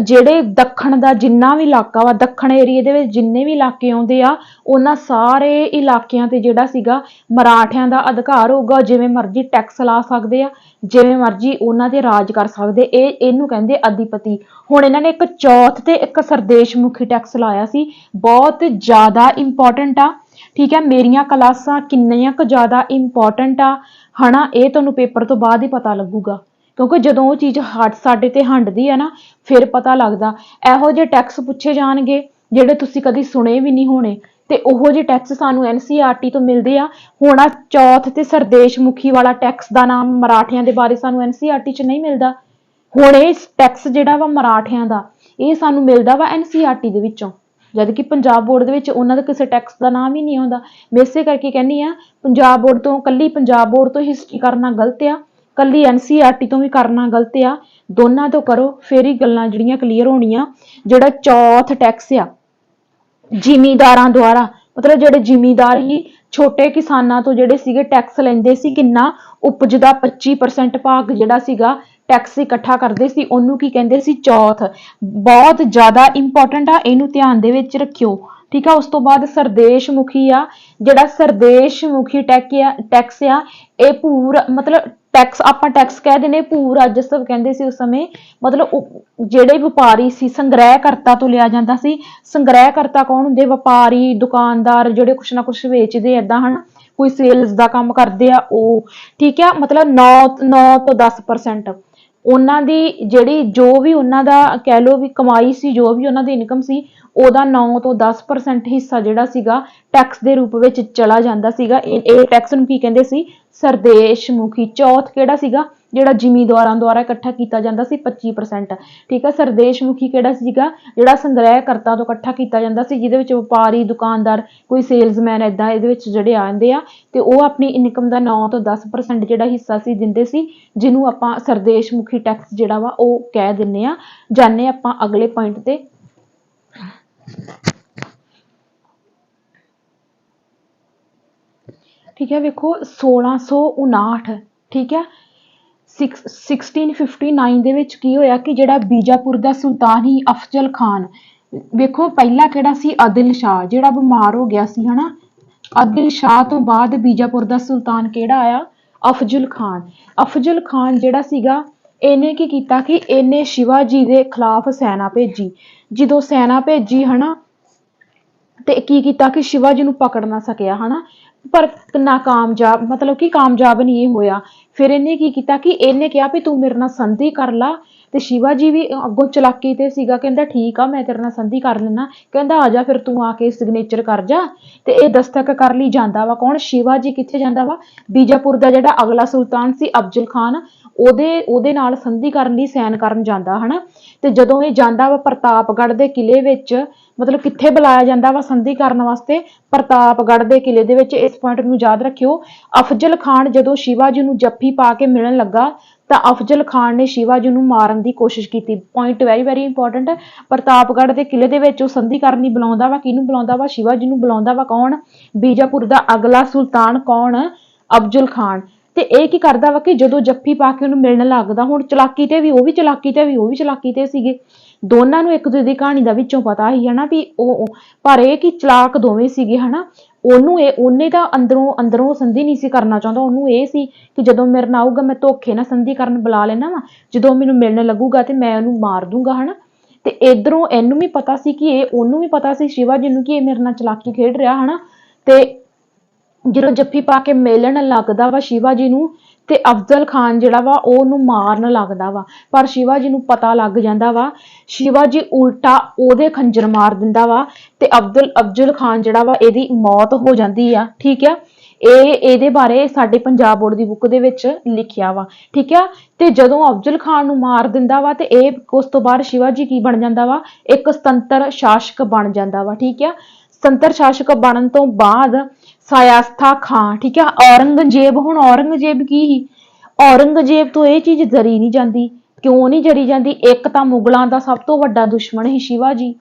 ਜਿਹੜੇ ਦੱਖਣ ਦਾ ਜਿੰਨਾ ਵੀ ਇਲਾਕਾ ਵਾ, ਦੱਖਣ ਏਰੀਏ ਦੇ ਵਿੱਚ ਜਿੰਨੇ ਵੀ ਇਲਾਕੇ ਆਉਂਦੇ ਆ, ਉਹਨਾਂ ਸਾਰੇ ਇਲਾਕਿਆਂ ਤੇ ਜਿਹੜਾ ਸੀਗਾ ਮਰਾਠਿਆਂ ਦਾ ਅਧਿਕਾਰ ਹੋਊਗਾ। ਜਿਵੇਂ ਮਰਜ਼ੀ ਟੈਕਸ ਲਾ ਸਕਦੇ ਆ, ਜਿਵੇਂ ਮਰਜ਼ੀ ਉਹਨਾਂ ਤੇ ਰਾਜ ਕਰ ਸਕਦੇ। ਇਹਨੂੰ ਕਹਿੰਦੇ ਅਧਿਪਤੀ। ਹੁਣ ਇਹਨਾਂ ਨੇ ਇੱਕ ਚੌਥ ਤੇ ਇੱਕ ਸਰਦੇਸ਼ ਮੁਖੀ ਟੈਕਸ ਲਾਇਆ ਸੀ, ਬਹੁਤ ਜ਼ਿਆਦਾ ਇੰਪੋਰਟੈਂਟ ਆ। ਠੀਕ ਹੈ, ਮੇਰੀਆਂ ਕਲਾਸਾਂ ਕਿੰਨੀਆਂ ਕੁ ਜ਼ਿਆਦਾ ਇੰਪੋਰਟੈਂਟ ਆ ਹਨਾ, ਇਹ ਤੁਹਾਨੂੰ ਪੇਪਰ ਤੋਂ ਬਾਅਦ ਹੀ ਪਤਾ ਲੱਗੂਗਾ, ਕਿਉਂਕਿ ਜਦੋਂ ਉਹ ਚੀਜ਼ ਸਾਡੇ ਤੇ ਹੰਡਦੀ ਆ ਨਾ, ਫਿਰ ਪਤਾ ਲੱਗਦਾ। ਇਹੋ ਜਿਹੇ ਟੈਕਸ ਪੁੱਛੇ ਜਾਣਗੇ ਜਿਹੜੇ ਤੁਸੀਂ ਕਦੀ ਸੁਣੇ ਵੀ ਨਹੀਂ ਹੋਣੇ, ਤੇ ਉਹੋ ਜਿਹੇ ਟੈਕਸ ਸਾਨੂੰ NCERT ਤੋਂ ਮਿਲਦੇ ਆ। ਹੁਣ ਆ ਚੌਥ ਤੇ ਸਰਦੇਸ਼ ਮੁਖੀ ਵਾਲਾ ਟੈਕਸ ਦਾ ਨਾਮ ਮਰਾਠਿਆਂ ਦੇ ਬਾਰੇ ਸਾਨੂੰ NCERT 'ਚ ਨਹੀਂ ਮਿਲਦਾ। ਹੁਣ ਇਹ ਟੈਕਸ ਜਿਹੜਾ ਵਾ ਮਰਾਠਿਆਂ ਦਾ, ਇਹ ਸਾਨੂੰ ਮਿਲਦਾ ਵਾ NCERT ਦੇ ਵਿੱਚੋਂ, ਜਦ ਕਿ ਪੰਜਾਬ ਬੋਰਡ ਦੇ ਵਿੱਚ ਉਹਨਾਂ ਦਾ ਕਿਸੇ ਟੈਕਸ ਦਾ ਨਾਮ ਹੀ ਨਹੀਂ ਆਉਂਦਾ। ਮੈਂ ਇਸੇ ਕਰਕੇ ਕਹਿੰਦੀ ਆ ਪੰਜਾਬ ਬੋਰਡ ਤੋਂ, ਕੱਲੀ ਪੰਜਾਬ ਬੋਰਡ ਤੋਂ ਹਿਸਟਰੀ ਕਰਨਾ ਗਲਤ ਆ, ਕੱਲੀ NCERT ਤੋਂ ਵੀ ਕਰਨਾ ਗਲਤ ਆ। ਦੋਨਾਂ ਤੋਂ ਕਰੋ, ਫਿਰ ਹੀ ਗੱਲਾਂ ਜਿਹੜੀਆਂ ਕਲੀਅਰ ਹੋਣੀਆਂ। ਜਿਹੜਾ ਚੌਥ ਟੈਕਸ ਆ ਜ਼ਿਮੀਂਦਾਰਾਂ ਦੁਆਰਾ, ਮਤਲਬ ਜਿਹੜੇ ਜ਼ਿਮੀਂਦਾਰ ਹੀ ਛੋਟੇ ਕਿਸਾਨਾਂ ਤੋਂ ਜਿਹੜੇ ਸੀਗੇ ਟੈਕਸ ਲੈਂਦੇ ਸੀ, ਕਿੰਨਾ ਉਪਜ ਦਾ 25% ਭਾਗ ਜਿਹੜਾ ਸੀਗਾ ਟੈਕਸ ਇਕੱਠਾ ਕਰਦੇ ਸੀ, ਉਹਨੂੰ ਕੀ ਕਹਿੰਦੇ ਸੀ? ਚੌਥ। ਬਹੁਤ ਜ਼ਿਆਦਾ ਇੰਪੋਰਟੈਂਟ ਆ, ਇਹਨੂੰ ਧਿਆਨ ਦੇ ਵਿੱਚ ਰੱਖਿਓ, ਠੀਕ ਆ। ਉਸ ਤੋਂ ਬਾਅਦ ਸਰਦੇਸ਼ ਮੁਖੀ ਆ, ਜਿਹੜਾ ਸਰਦੇਸ਼ ਮੁਖੀ ਟੈਕਸ ਆ, ਇਹ ਪੂਰਾ ਮਤਲਬ ਟੈਕਸ, ਆਪਾਂ ਟੈਕਸ ਕਹਿ ਦਿੰਦੇ, ਭੂ ਰਾਜਸਵ ਕਹਿੰਦੇ ਸੀ ਉਸ ਸਮੇਂ। ਮਤਲਬ ਜਿਹੜੇ ਵਪਾਰੀ ਸੀ, ਸੰਗ੍ਰਹਿ ਕਰਤਾ ਤੋਂ ਲਿਆ ਜਾਂਦਾ ਸੀ। ਸੰਗ੍ਰਹਿ ਕਰਤਾ ਕੌਣ ਹੁੰਦੇ? ਵਪਾਰੀ, ਦੁਕਾਨਦਾਰ, ਜਿਹੜੇ ਕੁਛ ਨਾ ਕੁਛ ਵੇਚਦੇ ਏਦਾਂ ਹਨ, ਕੋਈ ਸੇਲਸ ਦਾ ਕੰਮ ਕਰਦੇ ਆ ਉਹ, ਠੀਕ ਆ। ਮਤਲਬ 9 ਤੋਂ 10% ਉਹਨਾਂ ਦੀ ਜਿਹੜੀ, ਜੋ ਵੀ ਉਹਨਾਂ ਦਾ ਕਹਿ ਲਓ ਵੀ ਕਮਾਈ ਸੀ, ਜੋ ਵੀ ਉਹਨਾਂ ਦੀ ਇਨਕਮ ਸੀ, ਉਹਦਾ 9 ਤੋਂ 10% ਹਿੱਸਾ ਜਿਹੜਾ ਸੀਗਾ ਟੈਕਸ ਦੇ ਰੂਪ ਵਿੱਚ ਚਲਾ ਜਾਂਦਾ ਸੀਗਾ। ਇਹ ਟੈਕਸ ਨੂੰ ਕੀ ਕਹਿੰਦੇ ਸੀ? ਸਰਦੇਸ਼ ਮੁਖੀ। ਚੌਥ ਕਿਹੜਾ ਸੀਗਾ? ਜਿਹੜਾ ਜ਼ਿਮੀਂਦਾਰਾਂ ਦੁਆਰਾ ਇਕੱਠਾ ਕੀਤਾ ਜਾਂਦਾ ਸੀ, 25%, ਠੀਕ ਆ। ਸਰਦੇਸ਼ ਮੁਖੀ ਕਿਹੜਾ ਸੀਗਾ? ਜਿਹੜਾ ਸੰਗ੍ਰਹਿ ਕਰਤਾ ਤੋਂ ਇਕੱਠਾ ਕੀਤਾ ਜਾਂਦਾ ਸੀ, ਜਿਹਦੇ ਵਿੱਚ ਵਪਾਰੀ, ਦੁਕਾਨਦਾਰ, ਕੋਈ ਸੇਲਸਮੈਨ ਏਦਾਂ ਇਹਦੇ ਵਿੱਚ ਜਿਹੜੇ ਆਉਂਦੇ ਆ, ਤੇ ਉਹ ਆਪਣੀ ਇਨਕਮ ਦਾ 9 ਤੋਂ 10% ਜਿਹੜਾ ਹਿੱਸਾ ਸੀ ਦਿੰਦੇ ਸੀ, ਜਿਹਨੂੰ ਆਪਾਂ ਸਰਦੇਸ਼ ਮੁਖੀ ਟੈਕਸ ਜਿਹੜਾ ਵਾ ਉਹ ਕਹਿ ਦਿੰਦੇ ਆ। ਜਾਣੇ ਆਪਾਂ ਅਗਲੇ ਪੁਆਇੰਟ ਤੇ। ਠੀਕ ਹੈ, ਵੇਖੋ 1659, ਠੀਕ ਹੈ, 1659 ਦੇ ਵਿੱਚ ਕੀ ਹੋਇਆ ਕਿ ਜਿਹੜਾ ਬੀਜਾਪੁਰ ਦਾ ਸੁਲਤਾਨ ਸੀ ਅਫਜ਼ਲ ਖਾਨ, ਵੇਖੋ ਪਹਿਲਾ ਕਿਹੜਾ ਸੀ? ਆਦਿਲ ਸ਼ਾਹ, ਜਿਹੜਾ ਬਿਮਾਰ ਹੋ ਗਿਆ ਸੀ ਹਨਾ। ਆਦਿਲ ਸ਼ਾਹ ਤੋਂ ਬਾਅਦ ਬੀਜਾਪੁਰ ਦਾ ਸੁਲਤਾਨ ਕਿਹੜਾ ਆਇਆ? ਅਫਜ਼ਲ ਖਾਨ। ਅਫਜ਼ਲ ਖਾਨ ਜਿਹੜਾ ਸੀਗਾ, ਇਹਨੇ ਕੀ ਕੀਤਾ ਕਿ ਇਹਨੇ ਸ਼ਿਵਾਜੀ ਦੇ ਖਿਲਾਫ ਸੈਨਾ ਭੇਜੀ। ਜਦੋਂ ਸੈਨਾ ਭੇਜੀ ਹਨਾ, ਤੇ ਕੀ ਕੀਤਾ ਕਿ ਸ਼ਿਵਾਜੀ ਨੂੰ ਪਕੜ ਨਾ ਸਕਿਆ ਹਨਾ, ਪਰ ਨਾਕਾਮਯਾਬ, ਮਤਲਬ ਕਿ ਕਾਮਯਾਬ ਨਹੀਂ ਇਹ ਹੋਇਆ। ਫਿਰ ਇਹਨੇ ਕੀ ਕੀਤਾ ਕਿ ਇਹਨੇ ਕਿਹਾ ਵੀ ਤੂੰ ਮੇਰੇ ਨਾਲ ਸੰਧੀ ਕਰ ਲਾ, ਤੇ ਸ਼ਿਵਾਜੀ ਵੀ ਅੱਗੋਂ ਚਲਾਕੀ ਤੇ ਸੀਗਾ, ਕਹਿੰਦਾ ਠੀਕ ਆ ਮੈਂ ਤੇਰੇ ਨਾਲ ਸੰਧੀ ਕਰ ਲੈਣਾ, ਕਹਿੰਦਾ ਆ ਜਾ ਫਿਰ ਤੂੰ ਆ ਕੇ ਸਿਗਨੇਚਰ ਕਰ ਜਾ। ਤੇ ਇਹ ਦਸਤਖਤ ਕਰ ਲਈ ਜਾਂਦਾ ਵਾ ਕੌਣ? ਸ਼ਿਵਾਜੀ। ਕਿੱਥੇ ਜਾਂਦਾ ਵਾ? ਬੀਜਾਪੁਰ ਦਾ ਜਿਹੜਾ ਅਗਲਾ ਸੁਲਤਾਨ ਸੀ ਅਫਜ਼ਲ ਖਾਨ, ਉਹਦੇ ਨਾਲ ਸੰਧੀ ਕਰਨ ਲਈ ਸੈਨ ਕਰਨ ਜਾਂਦਾ ਹਨਾ। ਤੇ ਜਦੋਂ ਇਹ ਜਾਂਦਾ ਵਾ ਪ੍ਰਤਾਪਗੜ੍ਹ ਦੇ ਕਿਲੇ ਵਿੱਚ, ਮਤਲਬ ਕਿੱਥੇ ਬੁਲਾਇਆ ਜਾਂਦਾ ਵਾ ਸੰਧੀ ਕਰਨ ਵਾਸਤੇ? ਪ੍ਰਤਾਪਗੜ੍ਹ ਦੇ ਕਿਲੇ ਦੇ ਵਿੱਚ। ਇਸ ਪੁਆਇੰਟ ਨੂੰ ਯਾਦ ਰੱਖਿਓ। ਅਫਜ਼ਲ ਖਾਨ ਜਦੋਂ ਸ਼ਿਵਾਜੀ ਨੂੰ ਜੱਫੀ ਪਾ ਕੇ ਮਿਲਣ ਲੱਗਾ, ਤਾਂ ਅਫਜ਼ਲ ਖਾਨ ਨੇ ਸ਼ਿਵਾਜੀ ਨੂੰ ਮਾਰਨ ਦੀ ਕੋਸ਼ਿਸ਼ ਕੀਤੀ। Point very very important. Pratapgarh ਦੇ ਕਿਲੇ ਦੇ ਵਿੱਚ ਉਹ ਸੰਧੀ ਕਰਨ ਲਈ ਬੁਲਾਉਂਦਾ ਵਾ, ਕਿਹਨੂੰ ਬੁਲਾਉਂਦਾ ਵਾ? ਸ਼ਿਵਾਜੀ ਨੂੰ ਬੁਲਾਉਂਦਾ ਵਾ। ਕੌਣ? ਬੀਜਾਪੁਰ ਦਾ ਅਗਲਾ ਸੁਲਤਾਨ ਕੌਣ? ਅਫਜ਼ਲ ਖਾਨ। ਤੇ ਇਹ ਕੀ ਕਰਦਾ ਵਾ ਕਿ ਜਦੋਂ ਜੱਫੀ ਪਾ ਕੇ ਉਹਨੂੰ ਮਿਲਣ ਲੱਗਦਾ, ਹੁਣ ਚਲਾਕੀ ਤੇ ਵੀ ਉਹ ਵੀ ਚਲਾਕੀ ਤੇ ਵੀ ਉਹ ਵੀ ਚਲਾਕੀ ਤੇ ਸੀਗੇ, ਦੋਨਾਂ ਨੂੰ ਇੱਕ ਦੂਜੇ ਦੀ ਕਹਾਣੀ ਦਾ ਵਿੱਚੋਂ ਪਤਾ ਸੀ ਹਨਾ ਵੀ ਉਹ, ਪਰ ਇਹ ਕਿ ਚਲਾਕ ਦੋਵੇਂ ਸੀਗੇ ਹਨਾ। ਉਹਨੇ ਤਾਂ ਅੰਦਰੋਂ ਸੰਧੀ ਨਹੀਂ ਸੀ ਕਰਨਾ ਚਾਹੁੰਦਾ, ਉਹਨੂੰ ਇਹ ਸੀ ਕਿ ਜਦੋਂ ਮੇਰੇ ਨਾਲ ਆਊਗਾ ਮੈਂ ਧੋਖੇ ਨਾਲ ਸੰਧੀ ਕਰਨ ਬੁਲਾ ਲੈਣਾ ਵਾ, ਜਦੋਂ ਮੈਨੂੰ ਮਿਲਣ ਲੱਗੂਗਾ ਤੇ ਮੈਂ ਉਹਨੂੰ ਮਾਰ ਦੂੰਗਾ ਹਨਾ। ਤੇ ਇਧਰੋਂ ਇਹਨੂੰ ਵੀ ਪਤਾ ਸੀ ਕਿ ਉਹਨੂੰ ਵੀ ਪਤਾ ਸੀ ਸ਼ਿਵਾਜੀ ਨੂੰ ਕਿ ਇਹ ਮੇਰੇ ਨਾਲ ਚਲਾਕੀ ਖੇਡ ਰਿਹਾ ਹਨਾ। ਤੇ ਜਦੋਂ ਜੱਫੀ ਪਾ ਕੇ ਮਿਲਣ ਲੱਗਦਾ ਵਾ ਸ਼ਿਵਾਜੀ ਨੂੰ, ਤੇ ਅਫਜ਼ਲ ਖਾਨ ਜਿਹੜਾ ਵਾ ਉਹਨੂੰ ਮਾਰਨ ਲੱਗਦਾ ਵਾ, ਪਰ ਸ਼ਿਵਾਜੀ ਨੂੰ ਪਤਾ ਲੱਗ ਜਾਂਦਾ ਵਾ। ਸ਼ਿਵਾਜੀ ਉਲਟਾ ਉਹਦੇ ਖੰਜਰ ਮਾਰ ਦਿੰਦਾ ਵਾ, ਤੇ ਅਫਜ਼ਲ ਖਾਨ ਜਿਹੜਾ ਵਾ ਇਹਦੀ ਮੌਤ ਹੋ ਜਾਂਦੀ ਆ। ਠੀਕ ਆ, ਇਹਦੇ ਬਾਰੇ ਸਾਡੇ ਪੰਜਾਬ ਬੋਰਡ ਦੀ ਬੁੱਕ ਦੇ ਵਿੱਚ ਲਿਖਿਆ ਵਾ। ਠੀਕ ਆ, ਤੇ ਜਦੋਂ ਅਫਜ਼ਲ ਖਾਨ ਨੂੰ ਮਾਰ ਦਿੰਦਾ ਵਾ, ਤੇ ਉਸ ਤੋਂ ਬਾਅਦ ਸ਼ਿਵਾਜੀ ਕੀ ਬਣ ਜਾਂਦਾ ਵਾ? ਇੱਕ ਸੁਤੰਤਰ ਸ਼ਾਸਕ ਬਣ ਜਾਂਦਾ ਵਾ। ਠੀਕ ਆ, ਸੁਤੰਤਰ ਸ਼ਾਸਕ ਬਣਨ ਤੋਂ ਬਾਅਦ ਸਾਇਸਤਾ ਖਾਂ, ਠੀਕ ਆ, ਔਰੰਗਜ਼ੇਬ। ਹੁਣ ਔਰੰਗਜ਼ੇਬ ਕੀ ਸੀ? ਔਰੰਗਜ਼ੇਬ ਤੋਂ ਇਹ ਚੀਜ਼ ਜਰੀ ਨਹੀਂ ਜਾਂਦੀ। ਕਿਉਂ ਨਹੀਂ ਜਰੀ ਜਾਂਦੀ? ਇੱਕ ਤਾਂ ਮੁਗਲਾਂ ਦਾ ਸਭ ਤੋਂ ਵੱਡਾ ਦੁਸ਼ਮਣ ਸੀ ਸ਼ਿਵਾਜੀ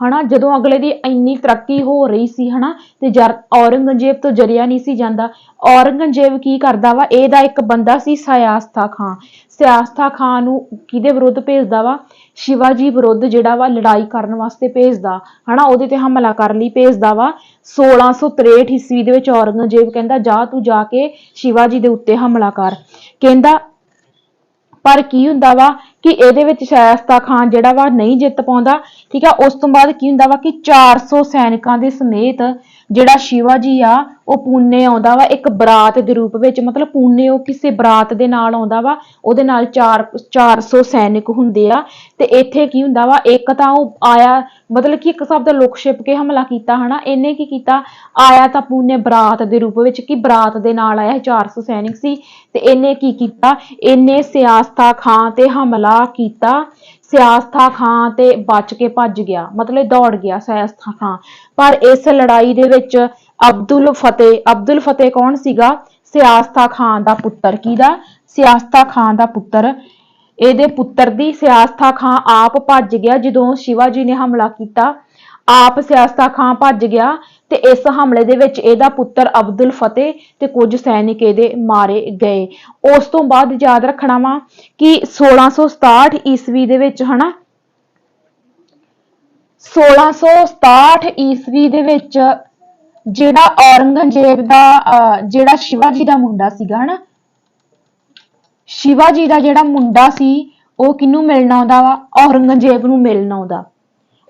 ਹਨਾ। ਜਦੋਂ ਅਗਲੇ ਦੀ ਇੰਨੀ ਤਰੱਕੀ ਹੋ ਰਹੀ ਸੀ ਹਨਾ, ਤੇ ਔਰੰਗਜ਼ੇਬ ਤੋਂ ਜਰਿਆ ਨਹੀਂ ਸੀ ਜਾਂਦਾ। ਔਰੰਗਜ਼ੇਬ ਕੀ ਕਰਦਾ ਵਾ? ਇਹਦਾ ਇੱਕ ਬੰਦਾ ਸੀ ਸਾਇਸਤਾ ਖਾਂ। ਸਾਇਸਤਾ ਖਾਂ ਨੂੰ ਕਿਹਦੇ ਵਿਰੁੱਧ ਭੇਜਦਾ ਵਾ? ਸ਼ਿਵਾਜੀ ਵਿਰੁੱਧ ਜਿਹੜਾ ਵਾ ਲੜਾਈ ਕਰਨ ਵਾਸਤੇ ਭੇਜਦਾ ਹਨਾ, ਉਹਦੇ ਤੇ ਹਮਲਾ ਕਰਨ ਲਈ ਭੇਜਦਾ ਵਾ। 1663 ਈਸਵੀ ਦੇ ਵਿੱਚ ਔਰੰਗਜ਼ੇਬ ਕਹਿੰਦਾ ਜਾ ਤੂੰ ਜਾ ਕੇ ਸ਼ਿਵਾਜੀ ਦੇ ਉੱਤੇ ਹਮਲਾ ਕਰ, ਕਹਿੰਦਾ। ਪਰ ਕੀ ਹੁੰਦਾ ਵਾ ਕਿ ਇਹਦੇ ਵਿੱਚ ਸ਼ਾਇਸਤਾ ਖਾਨ ਜਿਹੜਾ ਵਾ ਨਹੀਂ ਜਿੱਤ ਪਾਉਂਦਾ। ਠੀਕ ਆ, ਉਸ ਤੋਂ ਬਾਅਦ ਕੀ ਹੁੰਦਾ ਵਾ ਕਿ 400 ਸੈਨਿਕਾਂ ਦੇ ਸਮੇਤ ਜਿਹੜਾ ਸ਼ਿਵਾਜੀ ਆ ਉਹ ਪੂਨੇ ਆਉਂਦਾ ਵਾ ਇੱਕ ਬਰਾਤ ਦੇ ਰੂਪ ਵਿੱਚ। ਮਤਲਬ ਪੂਨੇ ਉਹ ਕਿਸੇ ਬਰਾਤ ਦੇ ਨਾਲ ਆਉਂਦਾ ਵਾ, ਉਹਦੇ ਨਾਲ 400 ਸੈਨਿਕ ਹੁੰਦੇ ਆ। ਤੇ ਇੱਥੇ ਕੀ ਹੁੰਦਾ ਵਾ? ਇੱਕ ਤਾਂ ਉਹ ਆਇਆ मतलब कि एक हिसाब ਦਾ ਲੁਕ ਛਿਪ ਕੇ ਹਮਲਾ ਕੀਤਾ ਹਨਾ। ਇਹਨੇ ਕੀ ਕੀਤਾ, ਆਇਆ ਤਾਂ ਪੂਨੇ ਬਰਾਤ ਦੇ ਰੂਪ ਵਿੱਚ, ਕਿ ਬਰਾਤ ਦੇ ਨਾਲ ਆਇਆ 400 ਸੈਨਿਕ ਸੀ, ਤੇ ਇਹਨੇ ਕੀ ਕੀਤਾ, ਇਹਨੇ ਸਿਆਸਤਾ ਖਾਂ ਤੇ ਹਮਲਾ ਕੀਤਾ। ਸਿਆਸਤਾ ਖਾਂ ਤੇ ਬਚ ਕੇ ਭੱਜ ਗਿਆ, ਮਤਲਬ ਦੌੜ ਗਿਆ ਸਿਆਸਤਾ ਖਾਂ। ਪਰ ਇਸ ਲੜਾਈ ਦੇ ਵਿੱਚ ਅਬਦੁਲ ਫਤਿਹ ਕੌਣ ਸੀਗਾ, ਸਿਆਸਤਾ ਖਾਂ ਦਾ ਪੁੱਤਰ। ਕਿਹਦਾ, ਸਿਆਸਤਾ ਖਾਂ ਦਾ ਪੁੱਤਰ। ਇਹਦੇ ਪੁੱਤਰ ਦੀ, ਸਿਆਸਤਾ ਖਾਂ ਆਪ ਭੱਜ ਗਿਆ ਜਦੋਂ ਸ਼ਿਵਾਜੀ ਨੇ ਹਮਲਾ ਕੀਤਾ। ਆਪ ਸਿਆਸਤਾ ਖਾਂ ਭੱਜ ਗਿਆ ਤੇ ਇਸ ਹਮਲੇ ਦੇ ਵਿੱਚ ਇਹਦਾ ਪੁੱਤਰ ਅਬਦੁਲ ਫਤਿਹ ਤੇ ਕੁਝ ਸੈਨਿਕ ਇਹਦੇ ਮਾਰੇ ਗਏ। ਉਸ ਤੋਂ ਬਾਅਦ ਯਾਦ ਰੱਖਣਾ ਵਾ ਕਿ 1667 ਈਸਵੀ ਦੇ ਵਿੱਚ ਹਨਾ, 1667 ਈਸਵੀ ਦੇ ਵਿੱਚ ਜਿਹੜਾ ਔਰੰਗਜ਼ੇਬ ਦਾ ਜਿਹੜਾ ਸ਼ਿਵਾਜੀ ਦਾ ਮੁੰਡਾ ਸੀਗਾ ਹਨਾ, ਸ਼ਿਵਾਜੀ ਦਾ ਜਿਹੜਾ ਮੁੰਡਾ ਸੀ ਉਹ ਕਿਹਨੂੰ ਮਿਲਣ ਆਉਂਦਾ ਵਾ, ਔਰੰਗਜ਼ੇਬ ਨੂੰ ਮਿਲਣ ਆਉਂਦਾ।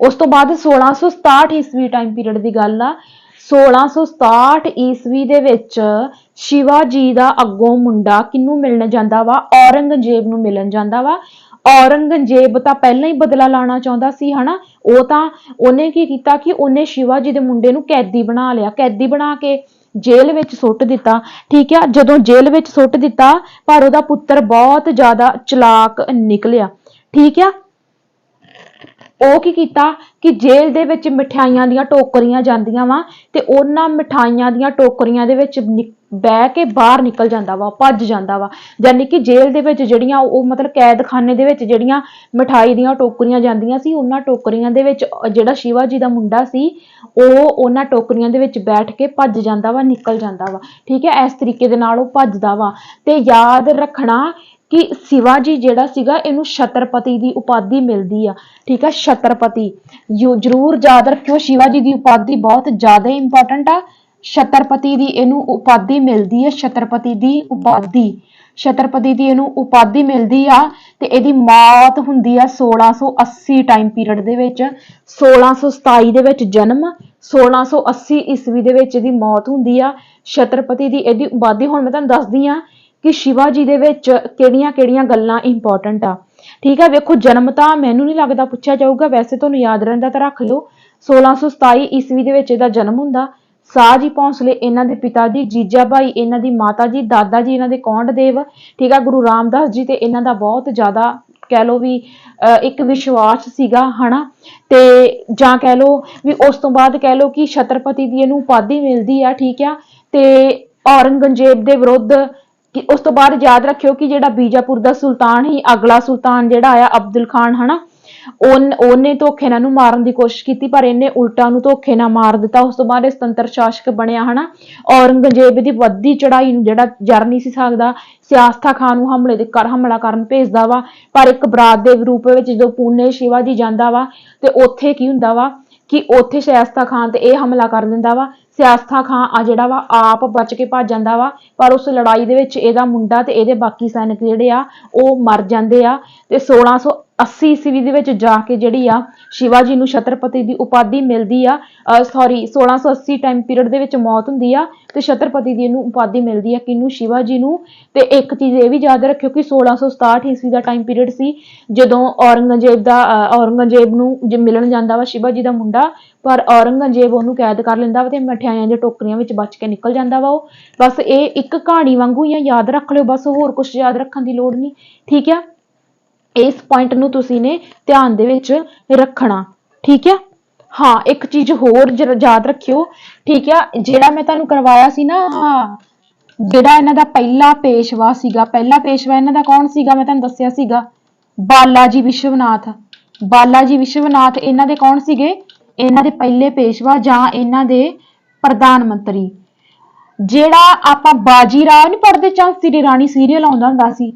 ਉਸ ਤੋਂ ਬਾਅਦ 1667 ਈਸਵੀ ਟਾਈਮ ਪੀਰੀਅਡ ਦੀ ਗੱਲ ਆ। 1667 ਈਸਵੀ ਦੇ ਵਿੱਚ ਸ਼ਿਵਾਜੀ ਦਾ ਅੱਗੋਂ ਮੁੰਡਾ ਕਿਹਨੂੰ ਮਿਲਣ ਜਾਂਦਾ ਵਾ, ਔਰੰਗਜ਼ੇਬ ਨੂੰ ਮਿਲਣ ਜਾਂਦਾ ਵਾ। ਔਰੰਗਜ਼ੇਬ ਤਾਂ ਪਹਿਲਾਂ ਹੀ ਬਦਲਾ ਲਾਣਾ ਚਾਹੁੰਦਾ ਸੀ ਹਨਾ। ਉਹ ਤਾਂ ਉਹਨੇ ਕੀ ਕੀਤਾ ਕਿ ਉਹਨੇ ਸ਼ਿਵਾਜੀ ਦੇ ਮੁੰਡੇ ਨੂੰ ਕੈਦੀ ਬਣਾ ਲਿਆ, ਕੈਦੀ ਬਣਾ ਕੇ ਜੇਲ੍ਹ ਵਿੱਚ ਸੁੱਟ ਦਿੱਤਾ। ਠੀਕ ਆ, ਜਦੋਂ ਜੇਲ੍ਹ ਵਿੱਚ ਸੁੱਟ ਦਿੱਤਾ, ਪਰ ਉਹਦਾ ਪੁੱਤਰ ਬਹੁਤ ਜ਼ਿਆਦਾ ਚਲਾਕ ਨਿਕਲਿਆ। ਠੀਕ ਆ, ਉਹ ਕੀ ਕੀਤਾ ਕਿ ਜੇਲ੍ਹ ਦੇ ਵਿੱਚ ਮਠਿਆਈਆਂ ਦੀਆਂ ਟੋਕਰੀਆਂ ਜਾਂਦੀਆਂ ਵਾ, ਤੇ ਉਹਨਾਂ ਮਠਾਈਆਂ ਦੀਆਂ ਟੋਕਰੀਆਂ ਦੇ ਵਿੱਚ ਬਹਿ ਕੇ ਬਾਹਰ ਨਿਕਲ ਜਾਂਦਾ ਵਾ, ਭੱਜ ਜਾਂਦਾ ਵਾ। ਯਾਨੀ ਕਿ ਜੇਲ੍ਹ ਦੇ ਵਿੱਚ ਜਿਹੜੀਆਂ ਉਹ ਮਤਲਬ ਕੈਦਖਾਨੇ ਦੇ ਵਿੱਚ ਜਿਹੜੀਆਂ ਮਠਾਈ ਦੀਆਂ ਟੋਕਰੀਆਂ ਜਾਂਦੀਆਂ ਸੀ, ਉਹਨਾਂ ਟੋਕਰੀਆਂ ਦੇ ਵਿੱਚ ਜਿਹੜਾ ਸ਼ਿਵਾਜੀ ਦਾ ਮੁੰਡਾ ਸੀ ਉਹ ਉਹਨਾਂ ਟੋਕਰੀਆਂ ਦੇ ਵਿੱਚ ਬੈਠ ਕੇ ਭੱਜ ਜਾਂਦਾ ਵਾ, ਨਿਕਲ ਜਾਂਦਾ ਵਾ। ਠੀਕ ਹੈ, ਇਸ ਤਰੀਕੇ ਦੇ ਨਾਲ ਉਹ ਭੱਜਦਾ ਵਾ। ਤੇ ਯਾਦ ਰੱਖਣਾ ਕਿ ਸ਼ਿਵਾਜੀ ਜਿਹੜਾ ਸੀਗਾ ਇਹਨੂੰ ਛਤਰਪਤੀ ਦੀ ਉਪਾਧੀ ਮਿਲਦੀ ਆ। ਠੀਕ ਆ, ਛਤਰਪਤੀ ਜ਼ਰੂਰ ਯਾਦ ਰੱਖਿਓ, ਸ਼ਿਵਾਜੀ ਦੀ ਉਪਾਧੀ ਬਹੁਤ ਜ਼ਿਆਦਾ ਇੰਪੋਰਟੈਂਟ ਆ। ਛਤਰਪਤੀ ਦੀ ਇਹਨੂੰ ਉਪਾਧੀ ਮਿਲਦੀ ਹੈ, ਛਤਰਪਤੀ ਦੀ ਉਪਾਧੀ, ਛਤਰਪਤੀ ਦੀ ਇਹਨੂੰ ਉਪਾਧੀ ਮਿਲਦੀ ਆ। ਤੇ ਇਹਦੀ ਮੌਤ ਹੁੰਦੀ ਆ 1680 ਟਾਈਮ ਪੀਰੀਅਡ ਦੇ ਵਿੱਚ। 1627 ਦੇ ਵਿੱਚ ਜਨਮ, 1680 ਈਸਵੀ ਦੇ ਵਿੱਚ ਇਹਦੀ ਮੌਤ ਹੁੰਦੀ ਆ। ਛਤਰਪਤੀ ਦੀ ਇਹਦੀ ਉਪਾਧੀ ਹੁਣ ਮੈਂ ਤੁਹਾਨੂੰ ਦੱਸਦੀ ਆ ਕਿ ਸ਼ਿਵਾਜੀ ਦੇ ਵਿੱਚ ਕਿਹੜੀਆਂ-ਕਿਹੜੀਆਂ ਗੱਲਾਂ ਇੰਪੋਰਟੈਂਟ ਆ। ਠੀਕ ਆ, ਵੇਖੋ ਜਨਮ ਤਾਂ ਮੈਨੂੰ ਨਹੀਂ ਲੱਗਦਾ ਪੁੱਛਿਆ ਜਾਊਗਾ, ਵੈਸੇ ਤੁਹਾਨੂੰ ਯਾਦ ਰਹਿੰਦਾ ਤਾਂ ਰੱਖ ਲਿਓ। 1627 ਈਸਵੀ ਦੇ ਵਿੱਚ ਇਹਦਾ ਜਨਮ ਹੁੰਦਾ। ਸਾਹ ਜੀ ਭੌਂਸਲੇ ਇਹਨਾਂ ਦੇ ਪਿਤਾ ਜੀ, ਜੀਜਾ ਭਾਈ ਇਹਨਾਂ ਦੀ ਮਾਤਾ ਜੀ, ਦਾਦਾ ਜੀ ਇਹਨਾਂ ਦੇ ਕੌਂਡ ਦੇਵ। ਠੀਕ ਆ, ਗੁਰੂ ਰਾਮਦਾਸ ਜੀ ਤੇ ਇਹਨਾਂ ਦਾ ਬਹੁਤ ਜ਼ਿਆਦਾ ਕਹਿ ਲਓ ਵੀ ਇੱਕ ਵਿਸ਼ਵਾਸ ਸੀਗਾ ਹਨਾ। ਤੇ ਜਾਂ ਕਹਿ ਲਓ ਵੀ ਉਸ ਤੋਂ ਬਾਅਦ ਕਹਿ ਲਓ ਕਿ ਛਤਰਪਤੀ ਦੀ ਇਹਨੂੰ ਉਪਾਧੀ ਮਿਲਦੀ ਆ। ਠੀਕ ਆ, ਤੇ ਔਰੰਗਜ਼ੇਬ ਦੇ ਵਿਰੁੱਧ ਉਸ ਤੋਂ ਬਾਅਦ ਯਾਦ ਰੱਖਿਓ ਕਿ ਜਿਹੜਾ ਬੀਜਾਪੁਰ ਦਾ ਸੁਲਤਾਨ ਸੀ, ਅਗਲਾ ਸੁਲਤਾਨ ਜਿਹੜਾ ਆਇਆ ਅਬਦੁਲ ਖਾਨ ਹਨਾ, ਉਹਨੇ ਧੋਖੇ ਨਾਲ ਨੂੰ ਮਾਰਨ ਦੀ ਕੋਸ਼ਿਸ਼ ਕੀਤੀ, ਪਰ ਇਹਨੇ ਉਲਟਾ ਨੂੰ ਧੋਖੇ ਨਾਲ ਮਾਰ ਦਿੱਤਾ। ਉਸ ਤੋਂ ਬਾਅਦ ਇਹ ਸੁਤੰਤਰ ਸ਼ਾਸਕ ਬਣਿਆ ਹਨਾ। ਔਰੰਗਜ਼ੇਬ ਦੀ ਵੱਧਦੀ ਚੜਾਈ ਨੂੰ ਜਿਹੜਾ ਜਰ ਨਹੀਂ ਸੀ ਸਕਦਾ, ਸਿਆਸਤਾ ਖਾਨ ਨੂੰ ਹਮਲਾ ਕਰਨ ਭੇਜਦਾ ਵਾ। ਪਰ ਇੱਕ ਬਰਾਤ ਦੇ ਰੂਪ ਵਿੱਚ ਜਦੋਂ ਪੂਨੇ ਸ਼ਿਵਾਜੀ ਜਾਂਦਾ ਵਾ, ਤੇ ਉੱਥੇ ਕੀ ਹੁੰਦਾ ਵਾ ਕਿ ਉੱਥੇ ਸਿਆਸਤਾ ਖਾਨ ਤੇ ਇਹ ਹਮਲਾ ਕਰ ਦਿੰਦਾ ਵਾ। ਸਿਆਸਤਾ ਖਾਂ ਆ ਜਿਹੜਾ ਵਾ ਆਪ ਬਚ ਕੇ ਭੱਜ ਜਾਂਦਾ ਵਾ, ਪਰ ਉਸ ਲੜਾਈ ਦੇ ਵਿੱਚ ਇਹਦਾ ਮੁੰਡਾ ਤੇ ਇਹਦੇ ਬਾਕੀ ਸੈਨਿਕ ਜਿਹੜੇ ਆ ਉਹ ਮਰ ਜਾਂਦੇ ਆ। ਤੇ 1680 ਈਸਵੀ ਦੇ ਵਿੱਚ ਜਾ ਕੇ ਜਿਹੜੀ ਆ ਸ਼ਿਵਾਜੀ ਨੂੰ ਛਤਰਪਤੀ ਦੀ ਉਪਾਧੀ ਮਿਲਦੀ ਆ। 1680 ਟਾਈਮ ਪੀਰੀਅਡ ਦੇ ਵਿੱਚ ਮੌਤ ਹੁੰਦੀ ਆ ਤੇ ਛਤਰਪਤੀ ਦੀ ਇਹਨੂੰ ਉਪਾਧੀ ਮਿਲਦੀ ਆ, ਕਿਹਨੂੰ, ਸ਼ਿਵਾਜੀ ਨੂੰ। ਤੇ ਇੱਕ ਚੀਜ਼ ਇਹ ਵੀ ਯਾਦ ਰੱਖਿਓ ਕਿ 1667 ਈਸਵੀ ਦਾ ਟਾਈਮ ਪੀਰੀਅਡ ਸੀ ਜਦੋਂ ਔਰੰਗਜ਼ੇਬ ਨੂੰ ਮਿਲਣ ਜਾਂਦਾ ਵਾ ਸ਼ਿਵਾਜੀ ਦਾ ਮੁੰਡਾ, ਪਰ ਔਰੰਗਜ਼ੇਬ ਉਹਨੂੰ ਕੈਦ ਕਰ ਲੈਂਦਾ ਵਾ ਤੇ ਮਠਿਆਈਆਂ ਦੀਆਂ ਟੋਕਰੀਆਂ ਵਿੱਚ ਬਚ ਕੇ ਨਿਕਲ ਜਾਂਦਾ ਵਾ ਉਹ। ਬਸ ਇਹ ਇੱਕ ਕਹਾਣੀ ਵਾਂਗੂ ਹੀ ਆ, ਯਾਦ ਰੱਖ ਲਿਓ, ਬਸ ਹੋਰ ਕੁਝ ਯਾਦ ਰੱਖਣ ਦੀ ਲੋੜ ਨਹੀਂ। ਠੀਕ ਆ, ਇਸ ਪੁਆਇੰਟ ਨੂੰ ਤੁਸੀਂ ਨੇ ਧਿਆਨ ਦੇ ਵਿੱਚ ਰੱਖਣਾ। ਠੀਕ ਆ, ਹਾਂ ਇੱਕ ਚੀਜ਼ ਹੋਰ ਯਾਦ ਰੱਖਿਓ। ਠੀਕ ਆ, ਜਿਹੜਾ ਮੈਂ ਤੁਹਾਨੂੰ ਕਰਵਾਇਆ ਸੀ ਨਾ, ਜਿਹੜਾ ਇਹਨਾਂ ਦਾ ਪਹਿਲਾ ਪੇਸ਼ਵਾ ਸੀਗਾ, ਪਹਿਲਾ ਪੇਸ਼ਵਾ ਇਹਨਾਂ ਦਾ ਕੌਣ ਸੀਗਾ, ਮੈਂ ਤੁਹਾਨੂੰ ਦੱਸਿਆ ਸੀਗਾ ਬਾਲਾਜੀ ਵਿਸ਼ਵਨਾਥ। ਬਾਲਾਜੀ ਵਿਸ਼ਵਨਾਥ ਇਹਨਾਂ ਦੇ ਕੌਣ ਸੀਗੇ, ਇਹਨਾਂ ਦੇ ਪਹਿਲੇ ਪੇਸ਼ਵਾ ਜਾਂ ਇਹਨਾਂ ਦੇ ਪ੍ਰਧਾਨ ਮੰਤਰੀ। ਜਿਹੜਾ ਆਪਾਂ ਬਾਜੀ ਰਾਓ ਨਹੀਂ ਪੜ੍ਹਦੇ, ਝਾਂਸੀ ਦੀ ਰਾਣੀ ਸੀਰੀਅਲ ਆਉਂਦਾ ਹੁੰਦਾ ਸੀ,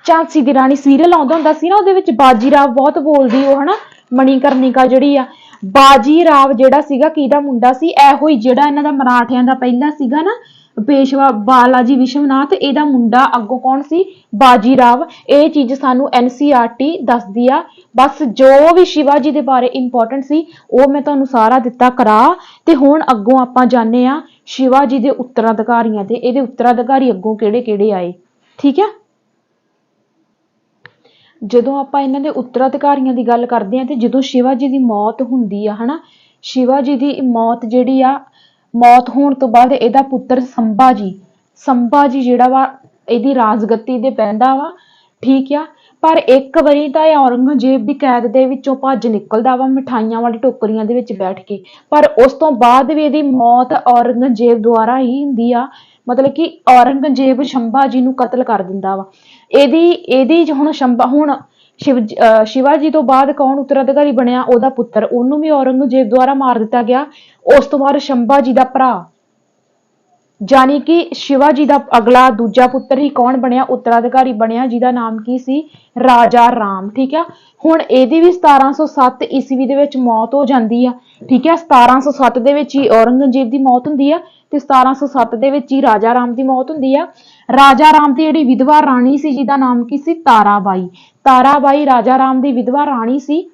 ਝਾਂਸੀ ਦੀ ਰਾਣੀ ਸੀਰੀਅਲ ਆਉਂਦਾ ਹੁੰਦਾ ਸੀ ਨਾ, ਉਹਦੇ ਵਿੱਚ ਬਾਜੀ ਰਾਓ ਬਹੁਤ ਬੋਲਦੀ ਉਹ ਹਨਾ, ਮਣੀਕਰਨਿਕਾ ਜਿਹੜੀ ਆ। ਬਾਜੀ ਰਾਓ ਜਿਹੜਾ ਸੀਗਾ ਕਿਹਦਾ ਮੁੰਡਾ ਸੀ, ਇਹੋ ਹੀ ਜਿਹੜਾ ਇਹਨਾਂ ਦਾ ਮਰਾਠਿਆਂ ਦਾ ਪਹਿਲਾ ਸੀਗਾ ਨਾ ਪੇਸ਼ਵਾ ਬਾਲਾਜੀ ਵਿਸ਼ਵਨਾਥ, ਇਹਦਾ ਮੁੰਡਾ ਅੱਗੋਂ ਕੌਣ ਸੀ, ਬਾਜੀ ਰਾਓ। ਇਹ ਚੀਜ਼ ਸਾਨੂੰ NCERT ਦੱਸਦੀ ਆ। ਬਸ ਜੋ ਵੀ ਸ਼ਿਵਾਜੀ ਦੇ ਬਾਰੇ ਇੰਪੋਰਟੈਂਟ ਸੀ ਉਹ ਮੈਂ ਤੁਹਾਨੂੰ ਸਾਰਾ ਦਿੱਤਾ ਕਰਾ। ਤੇ ਹੁਣ ਅੱਗੋਂ ਆਪਾਂ ਜਾਣਦੇ ਆ ਸ਼ਿਵਾਜੀ ਦੇ ਉੱਤਰਾਧਿਕਾਰੀਆਂ ਤੇ ਇਹਦੇ ਉੱਤਰਾਧਿਕਾਰੀ ਅੱਗੋਂ ਕਿਹੜੇ ਕਿਹੜੇ ਆਏ। ਠੀਕ ਹੈ, ਜਦੋਂ ਆਪਾਂ ਇਹਨਾਂ ਦੇ ਉੱਤਰਾਧਿਕਾਰੀਆਂ ਦੀ ਗੱਲ ਕਰਦੇ ਹਾਂ ਤੇ ਜਦੋਂ ਸ਼ਿਵਾ ਜੀ ਦੀ ਮੌਤ ਹੁੰਦੀ ਆ ਹਨਾ, ਸ਼ਿਵਾ ਜੀ ਦੀ ਮੌਤ ਜਿਹੜੀ ਆ, ਮੌਤ ਹੋਣ ਤੋਂ ਬਾਅਦ ਇਹਦਾ ਪੁੱਤਰ ਸੰਭਾ ਜੀ ਜਿਹੜਾ ਵਾ ਇਹਦੀ ਰਾਜਗੱਦੀ ਤੇ ਬਹਿੰਦਾ ਵਾ, ਠੀਕ ਆ। ਪਰ ਇੱਕ ਵਾਰੀ ਤਾਂ ਇਹ ਔਰੰਗਜ਼ੇਬ ਦੀ ਕੈਦ ਦੇ ਵਿੱਚੋਂ ਭੱਜ ਨਿਕਲਦਾ ਵਾ ਮਿਠਾਈਆਂ ਵਾਲੀ ਟੋਕਰੀਆਂ ਦੇ ਵਿੱਚ ਬੈਠ ਕੇ, ਪਰ ਉਸ ਤੋਂ ਬਾਅਦ ਵੀ ਇਹਦੀ ਮੌਤ ਔਰੰਗਜ਼ੇਬ ਦੁਆਰਾ ਹੀ ਹੁੰਦੀ ਆ। ਮਤਲਬ ਕਿ ਔਰੰਗਜ਼ੇਬ ਸ਼ੰਭਾ ਜੀ ਨੂੰ ਕਤਲ ਕਰ ਦਿੰਦਾ ਵਾ। ਇਹਦੀ ਹੁਣ ਸ਼ਿਵਾ ਜੀ ਤੋਂ ਬਾਅਦ ਕੌਣ ਉੱਤਰਾਧਿਕਾਰੀ ਬਣਿਆ? ਉਹਦਾ ਪੁੱਤਰ, ਉਹਨੂੰ ਵੀ ਔਰੰਗਜ਼ੇਬ ਦੁਆਰਾ ਮਾਰ ਦਿੱਤਾ ਗਿਆ। ਉਸ ਤੋਂ ਬਾਅਦ ਸ਼ੰਭਾ ਜੀ ਦਾ ਭਰਾ, ਜਾਨੀ ਕਿ ਸ਼ਿਵਾ ਜੀ ਦਾ ਅਗਲਾ ਦੂਜਾ ਪੁੱਤਰ ਹੀ ਕੌਣ ਬਣਿਆ? ਉੱਤਰਾਧਿਕਾਰੀ ਬਣਿਆ, ਜਿਹਦਾ ਨਾਮ ਕੀ ਸੀ? ਰਾਜਾ ਰਾਮ, ਠੀਕ ਆ। ਹੁਣ ਇਹਦੀ ਵੀ 1707 ਈਸਵੀ ਦੇ ਵਿੱਚ ਮੌਤ ਹੋ ਜਾਂਦੀ ਆ, ਠੀਕ ਹੈ। 1707 ਦੇ ਵਿੱਚ ਹੀ ਔਰੰਗਜ਼ੇਬ ਦੀ ਮੌਤ ਹੁੰਦੀ ਆ ਤੇ 1707 ਦੇ ਵਿੱਚ ਹੀ ਰਾਜਾ ਰਾਮ ਦੀ ਮੌਤ ਹੁੰਦੀ ਆ। ਰਾਜਾ ਰਾਮ ਦੀ ਜਿਹੜੀ ਵਿਧਵਾ ਰਾਣੀ ਸੀ, ਜਿਹਦਾ ਨਾਮ ਕੀ ਸੀ? ਤਾਰਾਬਾਈ ਰਾਜਾ ਰਾਮ ਦੀ ਵਿਧਵਾ ਰਾਣੀ ਸੀ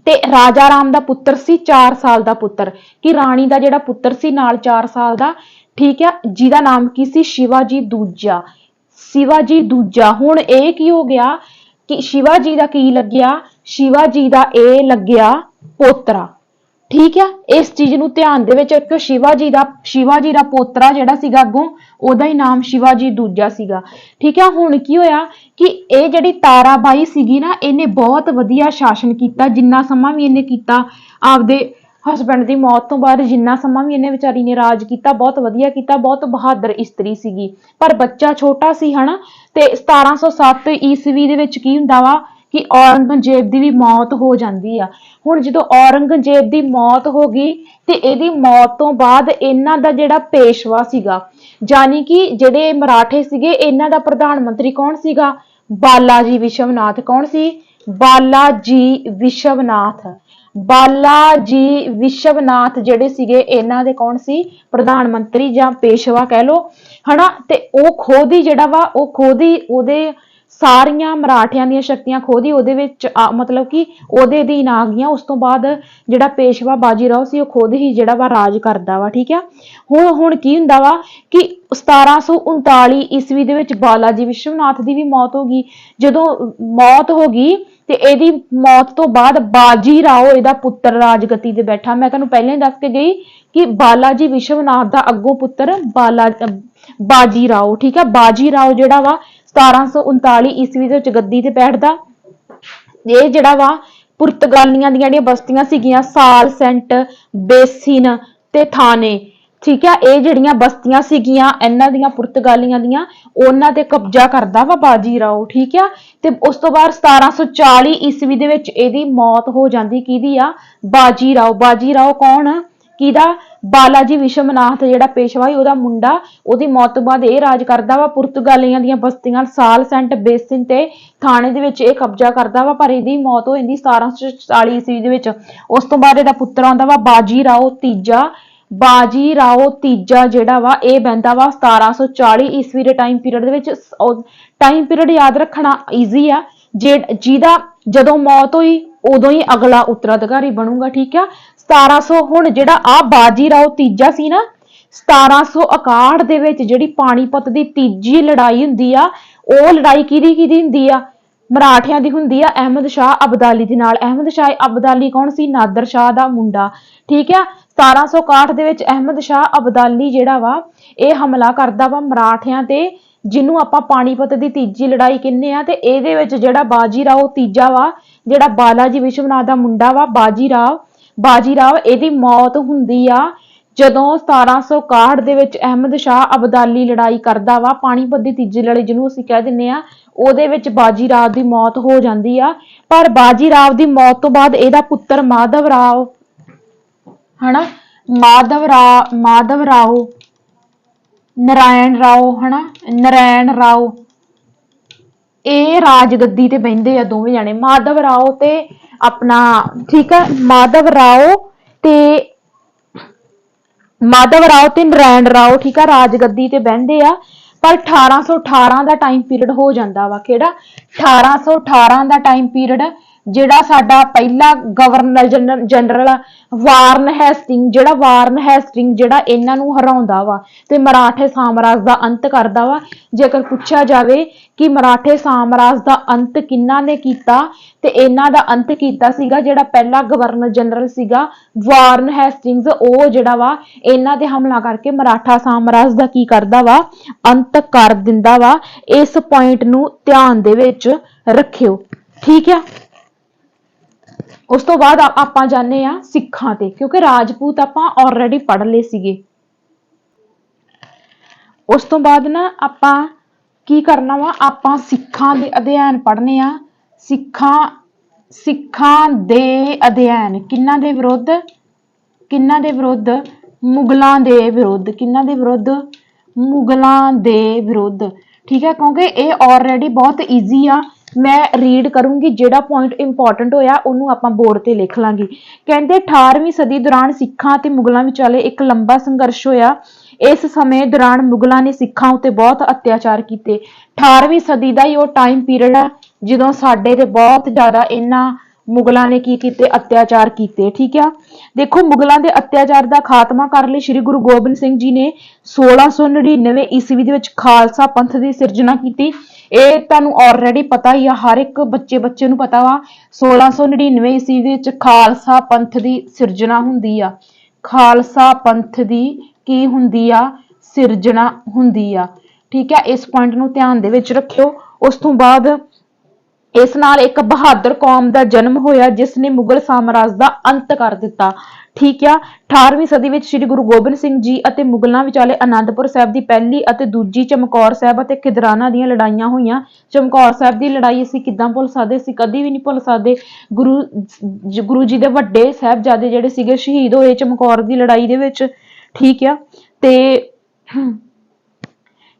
ਤੇ ਰਾਜਾ ਰਾਮ ਦਾ ਪੁੱਤਰ ਸੀ 4 ਸਾਲ ਦਾ ਪੁੱਤਰ, ਕਿ ਰਾਣੀ ਦਾ ਜਿਹੜਾ ਪੁੱਤਰ ਸੀ ਨਾਲ 4 ਸਾਲ ਦਾ, ਠੀਕ ਹੈ, ਜਿਹਦਾ ਨਾਮ ਕੀ ਸੀ? ਸ਼ਿਵਾ ਜੀ ਦੂਜਾ। ਹੁਣ ਇਹ ਕੀ ਹੋ ਗਿਆ ਕਿ ਸ਼ਿਵਾ ਜੀ ਦਾ ਕੀ ਲੱਗਿਆ? ਸ਼ਿਵਾ ਜੀ ਦਾ ਇਹ ਲੱਗਿਆ ਪੋਤਰਾ, ਠੀਕ ਹੈ। ਇਸ ਚੀਜ਼ ਨੂੰ ਧਿਆਨ ਦੇ ਵਿੱਚ ਰੱਖਿਓ। ਸ਼ਿਵਾ ਜੀ ਦਾ ਪੋਤਰਾ ਜਿਹੜਾ ਸੀਗਾ ਅੱਗੋਂ, ਉਹਦਾ ਹੀ ਨਾਮ ਸ਼ਿਵਾ ਜੀ ਦੂਜਾ ਸੀਗਾ, ਠੀਕ ਹੈ। ਹੁਣ ਕੀ ਹੋਇਆ ਕਿ ਇਹ ਜਿਹੜੀ ਤਾਰਾਬਾਈ ਸੀਗੀ ਨਾ, ਇਹਨੇ ਬਹੁਤ ਵਧੀਆ ਸ਼ਾਸਨ ਕੀਤਾ। ਜਿੰਨਾ ਸਮਾਂ ਵੀ ਇਹਨੇ ਕੀਤਾ ਆਪਦੇ ਹਸਬੈਂਡ ਦੀ ਮੌਤ ਤੋਂ ਬਾਅਦ, ਜਿੰਨਾ ਸਮਾਂ ਵੀ ਇਹਨੇ ਵਿਚਾਰੀ ਨੇ ਰਾਜ ਕੀਤਾ, ਬਹੁਤ ਵਧੀਆ ਕੀਤਾ, ਬਹੁਤ ਬਹਾਦਰ ਇਸਤਰੀ ਸੀਗੀ। ਪਰ ਬੱਚਾ ਛੋਟਾ ਸੀ ਹਨਾ। ਤੇ 1707 ਈਸਵੀ ਦੇ ਵਿੱਚ ਕੀ ਹੁੰਦਾ ਵਾ ਕਿ ਔਰੰਗਜ਼ੇਬ ਦੀ ਵੀ ਮੌਤ ਹੋ ਜਾਂਦੀ ਆ। ਹੁਣ ਜਦੋਂ ਔਰੰਗਜ਼ੇਬ ਦੀ ਮੌਤ ਹੋ ਗਈ ਤੇ ਇਹਦੀ ਮੌਤ ਤੋਂ ਬਾਅਦ ਇਹਨਾਂ ਦਾ ਜਿਹੜਾ ਪੇਸ਼ਵਾ ਸੀਗਾ, ਜਾਨੀ ਕਿ ਜਿਹੜੇ ਮਰਾਠੇ ਸੀਗੇ, ਇਹਨਾਂ ਦਾ ਪ੍ਰਧਾਨ ਮੰਤਰੀ ਕੌਣ ਸੀਗਾ? ਬਾਲਾਜੀ ਵਿਸ਼ਵਨਾਥ। ਕੌਣ ਸੀ? ਬਾਲਾਜੀ ਵਿਸ਼ਵਨਾਥ ਜਿਹੜੇ ਸੀਗੇ, ਇਹਨਾਂ ਦੇ ਕੌਣ ਸੀ? ਪ੍ਰਧਾਨ ਮੰਤਰੀ ਜਾਂ ਪੇਸ਼ਵਾ ਕਹਿ ਲੋ ਹਨਾ। ਤੇ ਉਹ ਖੁਦ ਹੀ ਉਹਦੇ ਸਾਰੀਆਂ ਮਰਾਠਿਆਂ ਦੀਆਂ ਸ਼ਕਤੀਆਂ ਉਹਦੇ ਵਿੱਚ ਮਤਲਬ ਕਿ ਉਹਦੇ ਅਧੀਨ ਆ ਗਈਆਂ। ਉਸ ਤੋਂ ਬਾਅਦ ਜਿਹੜਾ ਪੇਸ਼ਵਾ ਬਾਜੀਰਾਓ ਸੀ, ਉਹ ਖੁਦ ਹੀ ਜਿਹੜਾ ਵਾ ਰਾਜ ਕਰਦਾ ਵਾ, ਠੀਕ ਆ। ਹੁਣ ਕੀ ਹੁੰਦਾ ਵਾ ਕਿ 1739 ਈਸਵੀ ਦੇ ਵਿੱਚ ਬਾਲਾਜੀ ਵਿਸ਼ਵਨਾਥ ਦੀ ਵੀ ਮੌਤ ਹੋ ਗਈ। ਜਦੋਂ ਮੌਤ ਹੋ ਗਈ ਤੇ ਇਹਦੀ ਮੌਤ ਤੋਂ ਬਾਅਦ ਬਾਜੀਰਾਓ ਇਹਦਾ ਪੁੱਤਰ ਰਾਜਗੱਦੀ ਤੇ ਬੈਠਾ। ਮੈਂ ਤੁਹਾਨੂੰ ਪਹਿਲਾਂ ਹੀ ਦੱਸ ਕੇ ਗਈ ਕਿ ਬਾਲਾਜੀ ਵਿਸ਼ਵਨਾਥ ਦਾ ਅੱਗੋਂ ਪੁੱਤਰ ਬਾਜੀਰਾਓ, ਠੀਕ ਹੈ। ਬਾਜੀਰਾਓ ਜਿਹੜਾ ਵਾ 1739 ਈਸਵੀ ਦੇ ਵਿੱਚ ਗੱਦੀ ਤੇ ਬੈਠਦਾ। ਇਹ ਜਿਹੜਾ ਵਾ ਪੁਰਤਗਾਲੀਆਂ ਦੀਆਂ ਜਿਹੜੀਆਂ ਬਸਤੀਆਂ ਸੀਗੀਆਂ, ਸਾਲਸੈਂਟ, ਬੇਸਿਨ ਤੇ ਥਾਨੇ, ਠੀਕ ਹੈ, ਇਹ ਜਿਹੜੀਆਂ ਬਸਤੀਆਂ ਸੀਗੀਆਂ ਇਹਨਾਂ ਦੀਆਂ ਪੁਰਤਗਾਲੀਆਂ ਦੀਆਂ, ਉਹਨਾਂ ਤੇ ਕਬਜ਼ਾ ਕਰਦਾ ਵਾ ਬਾਜੀਰਾਓ, ਠੀਕ ਆ। ਤੇ ਉਸ ਤੋਂ ਬਾਅਦ 1740 ਈਸਵੀ ਦੇ ਵਿੱਚ ਇਹਦੀ ਮੌਤ ਹੋ ਜਾਂਦੀ। ਕਿਹਦੀ ਆ? ਬਾਜੀਰਾਓ ਕੌਣ? ਕਿਹਦਾ? ਬਾਲਾਜੀ ਵਿਸ਼ਵਨਾਥ ਜਿਹੜਾ ਪੇਸ਼ਵਾ ਸੀ, ਉਹਦਾ ਮੁੰਡਾ। ਉਹਦੀ ਮੌਤ ਤੋਂ ਬਾਅਦ ਇਹ ਰਾਜ ਕਰਦਾ ਵਾ। ਪੁਰਤਗਾਲੀਆਂ ਦੀਆਂ ਬਸਤੀਆਂ ਸਾਲਸੈਂਟ, ਬੇਸਿਨ ਤੇ ਥਾਣੇ ਦੇ ਵਿੱਚ ਇਹ ਕਬਜ਼ਾ ਕਰਦਾ ਵਾ। ਪਰ ਇਹਦੀ ਮੌਤ ਹੋ ਜਾਂਦੀ 1740 ਈਸਵੀ ਦੇ ਵਿੱਚ। ਉਸ ਤੋਂ ਬਾਅਦ ਇਹਦਾ ਪੁੱਤਰ ਆਉਂਦਾ ਵਾ ਬਾਜੀਰਾਓ ਤੀਜਾ ਜਿਹੜਾ ਵਾ ਇਹ ਬਹਿੰਦਾ ਵਾ 1740 ਈਸਵੀ ਦੇ ਟਾਈਮ ਪੀਰੀਅਡ ਦੇ ਵਿੱਚ। ਟਾਈਮ ਪੀਰੀਅਡ ਯਾਦ ਰੱਖਣਾ ਈਜ਼ੀ ਆ। ਜਿਹਦਾ ਜਦੋਂ ਮੌਤ ਹੋਈ ਉਦੋਂ ਹੀ ਅਗਲਾ ਉੱਤਰਾਧਿਕਾਰੀ ਬਣੂਗਾ, ਠੀਕ ਆ। 1700 ਹੁਣ ਜਿਹੜਾ ਆ ਬਾਜੀਰਾਓ ਤੀਜਾ ਸੀ ਨਾ, 1761 ਦੇ ਵਿੱਚ ਜਿਹੜੀ ਪਾਣੀਪਤ ਦੀ ਤੀਜੀ ਲੜਾਈ ਹੁੰਦੀ ਆ, ਉਹ ਲੜਾਈ ਕਿਹਦੀ ਹੁੰਦੀ ਆ? ਮਰਾਠਿਆਂ ਦੀ ਹੁੰਦੀ ਆ ਅਹਿਮਦ ਸ਼ਾਹ ਅਬਦਾਲੀ ਦੇ ਨਾਲ। ਅਹਿਮਦ ਸ਼ਾਹ ਅਬਦਾਲੀ ਕੌਣ ਸੀ? ਨਾਦਰ ਸ਼ਾਹ ਦਾ ਮੁੰਡਾ, ਠੀਕ ਆ। 1761 ਦੇ ਵਿੱਚ ਅਹਿਮਦ ਸ਼ਾਹ ਅਬਦਾਲੀ ਜਿਹੜਾ ਵਾ ਇਹ ਹਮਲਾ ਕਰਦਾ ਵਾ ਮਰਾਠਿਆਂ ਤੇ, ਜਿਹਨੂੰ ਆਪਾਂ ਪਾਣੀਪਤ ਦੀ ਤੀਜੀ ਲੜਾਈ ਕਹਿੰਦੇ ਆ। ਤੇ ਇਹਦੇ ਵਿੱਚ ਜਿਹੜਾ ਬਾਜੀਰਾਓ ਤੀਜਾ ਵਾ, ਜਿਹੜਾ ਬਾਲਾਜੀ ਵਿਸ਼ਵਨਾਥ ਦਾ ਮੁੰਡਾ ਵਾ ਬਾਜੀਰਾਓ, ਇਹਦੀ ਮੌਤ ਹੁੰਦੀ ਆ ਜਦੋਂ 1761 ਦੇ ਵਿੱਚ ਅਹਿਮਦ ਸ਼ਾਹ ਅਬਦਾਲੀ ਲੜਾਈ ਕਰਦਾ ਵਾ, ਪਾਣੀਪਤ ਦੀ ਤੀਜੀ ਲੜਾਈ ਜਿਹਨੂੰ ਅਸੀਂ ਕਹਿ ਦਿੰਦੇ ਆ, ਉਹਦੇ ਵਿੱਚ ਬਾਜੀਰਾਓ ਦੀ ਮੌਤ ਹੋ ਜਾਂਦੀ ਆ। ਪਰ ਬਾਜੀਰਾਓ ਦੀ ਮੌਤ ਤੋਂ ਬਾਅਦ ਇਹਦਾ ਪੁੱਤਰ ਮਾਧਵਰਾਓ ਹਨਾ, ਮਾਧਵਰਾਓ ਨਰਾਇਣ ਰਾਓ ਇਹ ਰਾਜਗੱਦੀ ਤੇ ਬਹਿੰਦੇ ਆ ਦੋਵੇਂ ਜਾਣੇ, ਮਾਧਵਰਾਓ ਤੇ ਆਪਣਾ, ਠੀਕ ਹੈ। ਮਾਧਵਰਾਓ ਤੇ ਨਰਾਇਣ ਰਾਓ, ਠੀਕ ਆ, ਰਾਜਗੱਦੀ ਤੇ ਬਹਿੰਦੇ ਆ। ਪਰ 1818 ਦਾ ਟਾਈਮ ਪੀਰੀਅਡ ਹੋ ਜਾਂਦਾ ਵਾ। ਕਿਹੜਾ? 1818 ਦਾ ਟਾਈਮ ਪੀਰੀਅਡ ਜਿਹੜਾ ਸਾਡਾ ਪਹਿਲਾ ਗਵਰਨਰ ਜਨਰਲ ਵਾਰਨ ਹੈਸਟਿੰਗ, ਜਿਹੜਾ ਇਹਨਾਂ ਨੂੰ ਹਰਾਉਂਦਾ ਵਾ ਤੇ ਮਰਾਠੇ ਸਾਮਰਾਜ ਦਾ ਅੰਤ ਕਰਦਾ ਵਾ। ਜੇਕਰ ਪੁੱਛਿਆ ਜਾਵੇ ਕਿ ਮਰਾਠੇ ਸਾਮਰਾਜ ਦਾ ਅੰਤ ਕਿਹਨਾਂ ਨੇ ਕੀਤਾ, ਤੇ ਇਹਨਾਂ ਦਾ ਅੰਤ ਕੀਤਾ ਸੀਗਾ ਜਿਹੜਾ ਪਹਿਲਾ ਗਵਰਨਰ ਜਨਰਲ ਸੀਗਾ ਵਾਰਨ ਹੈਸਟਿੰਗਸ। ਉਹ ਜਿਹੜਾ ਵਾ ਇਹਨਾਂ ਤੇ ਹਮਲਾ ਕਰਕੇ ਮਰਾਠਾ ਸਾਮਰਾਜ ਦਾ ਕੀ ਕਰਦਾ ਵਾ, ਅੰਤ ਕਰ ਦਿੰਦਾ ਵਾ। ਇਸ ਪੁਆਇੰਟ ਨੂੰ ਧਿਆਨ ਦੇ ਵਿੱਚ ਰੱਖਿਓ, ਠੀਕ ਆ। ਉਸ ਤੋਂ ਬਾਅਦ ਆਪਾਂ ਜਾਣੇ ਆ ਸਿੱਖਾਂ ਤੇ, ਕਿਉਂਕਿ ਰਾਜਪੂਤ ਆਪਾਂ ਆਲਰੇਡੀ ਪੜ੍ਹ ਲਏ ਸੀਗੇ। ਉਸ ਤੋਂ ਬਾਅਦ ਨਾ ਆਪਾਂ ਕੀ ਕਰਨਾ ਵਾ, ਆਪਾਂ ਸਿੱਖਾਂ ਦੇ ਅਧਿਐਨ ਪੜ੍ਹਨੇ ਆ। ਸਿੱਖਾਂ ਦੇ ਅਧਿਐਨ ਕਿਹਨਾਂ ਦੇ ਵਿਰੁੱਧ, ਮੁਗਲਾਂ ਦੇ ਵਿਰੁੱਧ। ਕਿਹਨਾਂ ਦੇ ਵਿਰੁੱਧ, ਮੁਗਲਾਂ ਦੇ ਵਿਰੁੱਧ, ਠੀਕ ਹੈ। ਕਿਉਂਕਿ ਇਹ ਆਲਰੇਡੀ ਬਹੁਤ ਈਜ਼ੀ ਆ, ਮੈਂ ਰੀਡ ਕਰੂੰਗੀ, ਜਿਹੜਾ ਪੁਆਇੰਟ ਇੰਪੋਰਟੈਂਟ ਹੋਇਆ ਉਹਨੂੰ ਆਪਾਂ ਬੋਰਡ ਤੇ ਲਿਖ ਲਾਂਗੇ। ਕਹਿੰਦੇ 18ਵੀਂ ਸਦੀ ਦੌਰਾਨ ਸਿੱਖਾਂ ਤੇ ਮੁਗਲਾਂ ਵਿਚਾਲੇ ਇੱਕ ਲੰਬਾ ਸੰਘਰਸ਼ ਹੋਇਆ। ਇਸ ਸਮੇਂ ਦੌਰਾਨ ਮੁਗਲਾਂ ਨੇ ਸਿੱਖਾਂ ਉੱਤੇ ਬਹੁਤ ਅਤਿਆਚਾਰ ਕੀਤੇ। 18ਵੀਂ ਸਦੀ ਦਾ ਹੀ ਉਹ ਟਾਈਮ ਪੀਰੀਅਡ ਆ ਜਦੋਂ ਸਾਡੇ ਤੇ ਬਹੁਤ ਜ਼ਿਆਦਾ ਇਹਨਾਂ ਮੁਗਲਾਂ ਨੇ ਕੀ ਕੀਤੇ, ਅਤਿਆਚਾਰ ਕੀਤੇ, ਠੀਕ ਆ। ਦੇਖੋ, ਮੁਗਲਾਂ ਦੇ ਅਤਿਆਚਾਰ ਦਾ ਖਾਤਮਾ ਕਰਨ ਲਈ ਸ੍ਰੀ ਗੁਰੂ ਗੋਬਿੰਦ ਸਿੰਘ ਜੀ ਨੇ 1699 ਈਸਵੀ ਦੇ ਵਿੱਚ ਖਾਲਸਾ ਪੰਥ ਦੀ ਸਿਰਜਣਾ ਕੀਤੀ। ਇਹ ਤੁਹਾਨੂੰ ਆਲਰੇਡੀ ਪਤਾ ਹੀ ਆ, ਹਰ ਇੱਕ ਬੱਚੇ ਨੂੰ ਪਤਾ ਵਾ। 1699 ਈਸਵੀ ਵਿੱਚ ਖਾਲਸਾ ਪੰਥ ਦੀ ਸਿਰਜਣਾ ਹੁੰਦੀ ਆ। ਖਾਲਸਾ ਪੰਥ ਦੀ ਕੀ ਹੁੰਦੀ ਆ, ਸਿਰਜਣਾ ਹੁੰਦੀ ਆ, ਠੀਕ ਹੈ। ਇਸ ਪੁਆਇੰਟ ਨੂੰ ਧਿਆਨ ਦੇ ਵਿੱਚ ਰੱਖਿਓ। ਉਸ ਤੋਂ ਬਾਅਦ ਇਸ ਨਾਲ ਇੱਕ ਬਹਾਦਰ ਕੌਮ ਦਾ ਜਨਮ ਹੋਇਆ ਜਿਸ ਨੇ ਮੁਗਲ ਸਾਮਰਾਜ ਦਾ ਅੰਤ ਕਰ ਦਿੱਤਾ, ਠੀਕ ਆ। 18ਵੀਂ ਸਦੀ ਵਿੱਚ ਸ੍ਰੀ ਗੁਰੂ ਗੋਬਿੰਦ ਸਿੰਘ ਜੀ ਅਤੇ ਮੁਗਲਾਂ ਵਿਚਾਲੇ ਆਨੰਦਪੁਰ ਸਾਹਿਬ ਦੀ ਪਹਿਲੀ ਅਤੇ ਦੂਜੀ, ਚਮਕੌਰ ਸਾਹਿਬ ਅਤੇ ਖਿਦਰਾਣਾ ਦੀਆਂ ਲੜਾਈਆਂ ਹੋਈਆਂ। ਚਮਕੌਰ ਸਾਹਿਬ ਦੀ ਲੜਾਈ ਅਸੀਂ ਕਿੱਦਾਂ ਭੁੱਲ ਸਕਦੇ ਸੀ, ਕਦੀ ਵੀ ਨਹੀਂ ਭੁੱਲ ਸਕਦੇ। ਗੁਰੂ ਜੀ ਦੇ ਵੱਡੇ ਸਾਹਿਬਜ਼ਾਦੇ ਜਿਹੜੇ ਸੀਗੇ ਸ਼ਹੀਦ ਹੋਏ ਚਮਕੌਰ ਦੀ ਲੜਾਈ ਦੇ ਵਿੱਚ, ਠੀਕ ਆ। ਤੇ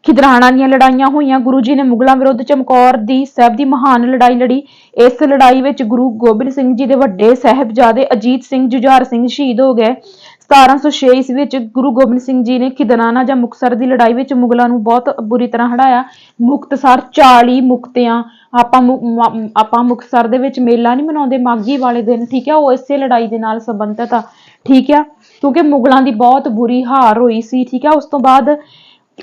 ਖਿਦਰਾਣਾ ਦੀਆਂ ਲੜਾਈਆਂ ਹੋਈਆਂ। ਗੁਰੂ ਜੀ ਨੇ ਮੁਗਲਾਂ ਵਿਰੁੱਧ ਚਮਕੌਰ ਸਾਹਿਬ ਦੀ ਮਹਾਨ ਲੜਾਈ ਲੜੀ। ਇਸ ਲੜਾਈ ਵਿੱਚ ਗੁਰੂ ਗੋਬਿੰਦ ਸਿੰਘ ਜੀ ਦੇ ਵੱਡੇ ਸਾਹਿਬਜ਼ਾਦੇ ਅਜੀਤ ਸਿੰਘ, ਜੁਝਾਰ ਸਿੰਘ ਸ਼ਹੀਦ ਹੋ ਗਏ। 1706 ਈਸਵੀ ਵਿੱਚ ਗੁਰੂ ਗੋਬਿੰਦ ਸਿੰਘ ਜੀ ਨੇ ਖਿਦਰਾਣਾ ਜਾਂ ਮੁਕਤਸਰ ਦੀ ਲੜਾਈ ਵਿੱਚ ਮੁਗਲਾਂ ਨੂੰ ਬਹੁਤ ਬੁਰੀ ਤਰ੍ਹਾਂ ਹਰਾਇਆ। ਮੁਕਤਸਰ 40 ਮੁਕਤਿਆਂ, ਆਪਾਂ ਮੁਕਤਸਰ ਦੇ ਵਿੱਚ ਮੇਲਾ ਨਹੀਂ ਮਨਾਉਂਦੇ ਮਾਘੀ ਵਾਲੇ ਦਿਨ, ਠੀਕ ਹੈ, ਉਹ ਇਸੇ ਲੜਾਈ ਦੇ ਨਾਲ ਸੰਬੰਧਿਤ ਆ, ਠੀਕ ਆ, ਕਿਉਂਕਿ ਮੁਗਲਾਂ ਦੀ ਬਹੁਤ ਬੁਰੀ ਹਾਰ ਹੋਈ ਸੀ, ਠੀਕ ਹੈ।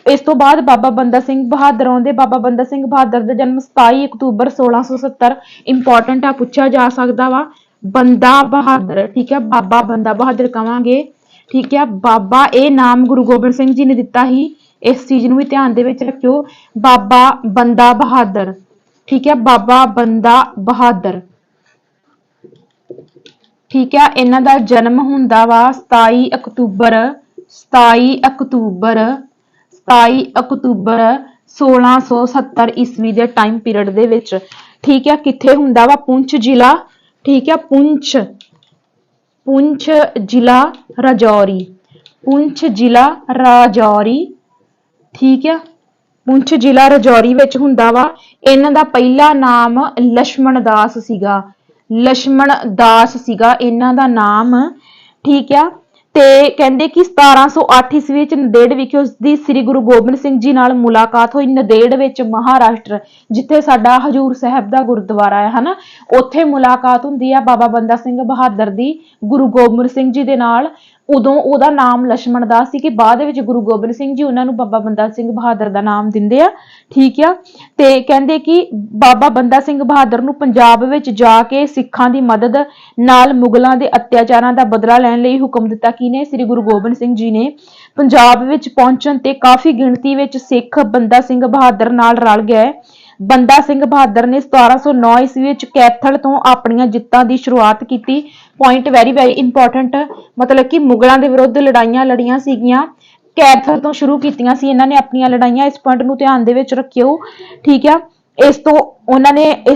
ਇਸ ਤੋਂ ਬਾਅਦ ਬਾਬਾ ਬੰਦਾ ਸਿੰਘ ਬਹਾਦਰ ਆਉਂਦੇ। ਬਾਬਾ ਬੰਦਾ ਸਿੰਘ ਬਹਾਦਰ ਦਾ ਜਨਮ 27 ਅਕਤੂਬਰ 1670, ਇੰਪੋਰਟੈਂਟ ਆ, ਪੁੱਛਿਆ ਜਾ ਸਕਦਾ ਵਾ। ਬੰਦਾ ਬਹਾਦਰ, ਠੀਕ ਹੈ, ਬਾਬਾ ਬੰਦਾ ਬਹਾਦਰ ਕਵਾਂਗੇ, ਠੀਕ ਹੈ। ਬਾਬਾ ਇਹ ਨਾਮ ਗੁਰੂ ਗੋਬਿੰਦ ਸਿੰਘ ਜੀ ਨੇ ਦਿੱਤਾ ਸੀ, ਇਸ ਚੀਜ਼ ਨੂੰ ਵੀ ਧਿਆਨ ਦੇ ਵਿੱਚ ਰੱਖਿਓ। ਬਾਬਾ ਬੰਦਾ ਬਹਾਦਰ, ਠੀਕ ਹੈ, ਬਾਬਾ ਬੰਦਾ ਬਹਾਦਰ, ਠੀਕ ਹੈ। ਇਹਨਾਂ ਦਾ ਜਨਮ ਹੁੰਦਾ ਵਾ 27 ਅਕਤੂਬਰ 1670 ਈਸਵੀ ਦੇ ਟਾਈਮ ਪੀਰੀਅਡ ਦੇ ਵਿੱਚ, ਠੀਕ ਹੈ। ਕਿੱਥੇ ਹੁੰਦਾ ਵਾ, ਪੁੰਛ ਜ਼ਿਲ੍ਹਾ, ਠੀਕ ਹੈ, ਪੁੰਛ ਜ਼ਿਲ੍ਹਾ ਰਾਜੌਰੀ, ਠੀਕ ਹੈ, ਪੁੰਛ ਜ਼ਿਲ੍ਹਾ ਰਾਜੌਰੀ ਵਿੱਚ ਹੁੰਦਾ ਵਾ। ਇਹਨਾਂ ਦਾ ਪਹਿਲਾ ਨਾਮ ਲਛਮਣ ਦਾਸ ਸੀਗਾ ਇਹਨਾਂ ਦਾ ਨਾਮ, ਠੀਕ ਆ। ਤੇ ਕਹਿੰਦੇ ਕਿ 1708 ਈਸਵੀ ਵਿੱਚ ਨੰਦੇੜ ਵਿਖੇ ਉਸਦੀ ਸ੍ਰੀ ਗੁਰੂ ਗੋਬਿੰਦ ਸਿੰਘ ਜੀ ਨਾਲ ਮੁਲਾਕਾਤ ਹੋਈ। ਨੰਦੇੜ ਵਿੱਚ ਮਹਾਰਾਸ਼ਟਰ, ਜਿੱਥੇ ਸਾਡਾ ਹਜੂਰ ਸਾਹਿਬ ਦਾ ਗੁਰਦੁਆਰਾ ਹੈ ਹਨਾ, ਉੱਥੇ ਮੁਲਾਕਾਤ ਹੁੰਦੀ ਆ ਬਾਬਾ ਬੰਦਾ ਸਿੰਘ ਬਹਾਦਰ ਦੀ ਗੁਰੂ ਗੋਬਿੰਦ ਸਿੰਘ ਜੀ ਦੇ ਨਾਲ। ਉਦੋਂ ਉਹਦਾ ਨਾਮ ਲਛਮਣ ਦਾਸ ਸੀ ਕਿ ਬਾਅਦ ਵਿੱਚ ਗੁਰੂ ਗੋਬਿੰਦ ਸਿੰਘ ਜੀ ਉਹਨਾਂ ਨੂੰ ਬਾਬਾ ਬੰਦਾ ਸਿੰਘ ਬਹਾਦਰ ਦਾ ਨਾਮ ਦਿੰਦੇ ਆ, ਠੀਕ ਆ। ਤੇ ਕਹਿੰਦੇ ਕਿ ਬਾਬਾ ਬੰਦਾ ਸਿੰਘ ਬਹਾਦਰ ਨੂੰ ਪੰਜਾਬ ਵਿੱਚ ਜਾ ਕੇ ਸਿੱਖਾਂ ਦੀ ਮਦਦ ਨਾਲ ਮੁਗਲਾਂ ਦੇ ਅਤਿਆਚਾਰਾਂ ਦਾ ਬਦਲਾ ਲੈਣ ਲਈ ਹੁਕਮ ਦਿੱਤਾ। ਕਿਹਨੇ? ਸ੍ਰੀ ਗੁਰੂ ਗੋਬਿੰਦ ਸਿੰਘ ਜੀ ਨੇ। ਪੰਜਾਬ ਵਿੱਚ ਪਹੁੰਚਣ ਤੇ ਕਾਫੀ ਗਿਣਤੀ ਵਿੱਚ ਸਿੱਖ ਬੰਦਾ ਸਿੰਘ ਬਹਾਦਰ ਨਾਲ ਰਲ ਗਏ। ਬੰਦਾ ਸਿੰਘ ਬਹਾਦਰ ਨੇ 1709 ਈਸਵੀ ਵਿੱਚ ਕੈਥਲ ਤੋਂ ਆਪਣੀਆਂ ਜਿੱਤਾਂ ਦੀ ਸ਼ੁਰੂਆਤ ਕੀਤੀ। ਪੁਆਇੰਟ ਵੈਰੀ ਇੰਪੋਰਟੈਂਟ, ਮਤਲਬ ਕਿ ਮੁਗਲਾਂ ਦੇ ਵਿਰੁੱਧ ਲੜਾਈਆਂ ਲੜੀਆਂ ਸੀਗੀਆਂ, ਕੈਥਲ ਤੋਂ ਸ਼ੁਰੂ ਕੀਤੀਆਂ ਸੀ ਇਹਨਾਂ ਨੇ ਆਪਣੀਆਂ ਲੜਾਈਆਂ। ਇਸ ਪੁਆਇੰਟ ਨੂੰ ਧਿਆਨ ਦੇ ਵਿੱਚ ਰੱਖਿਓ, ਠੀਕ ਆ। ਇਸ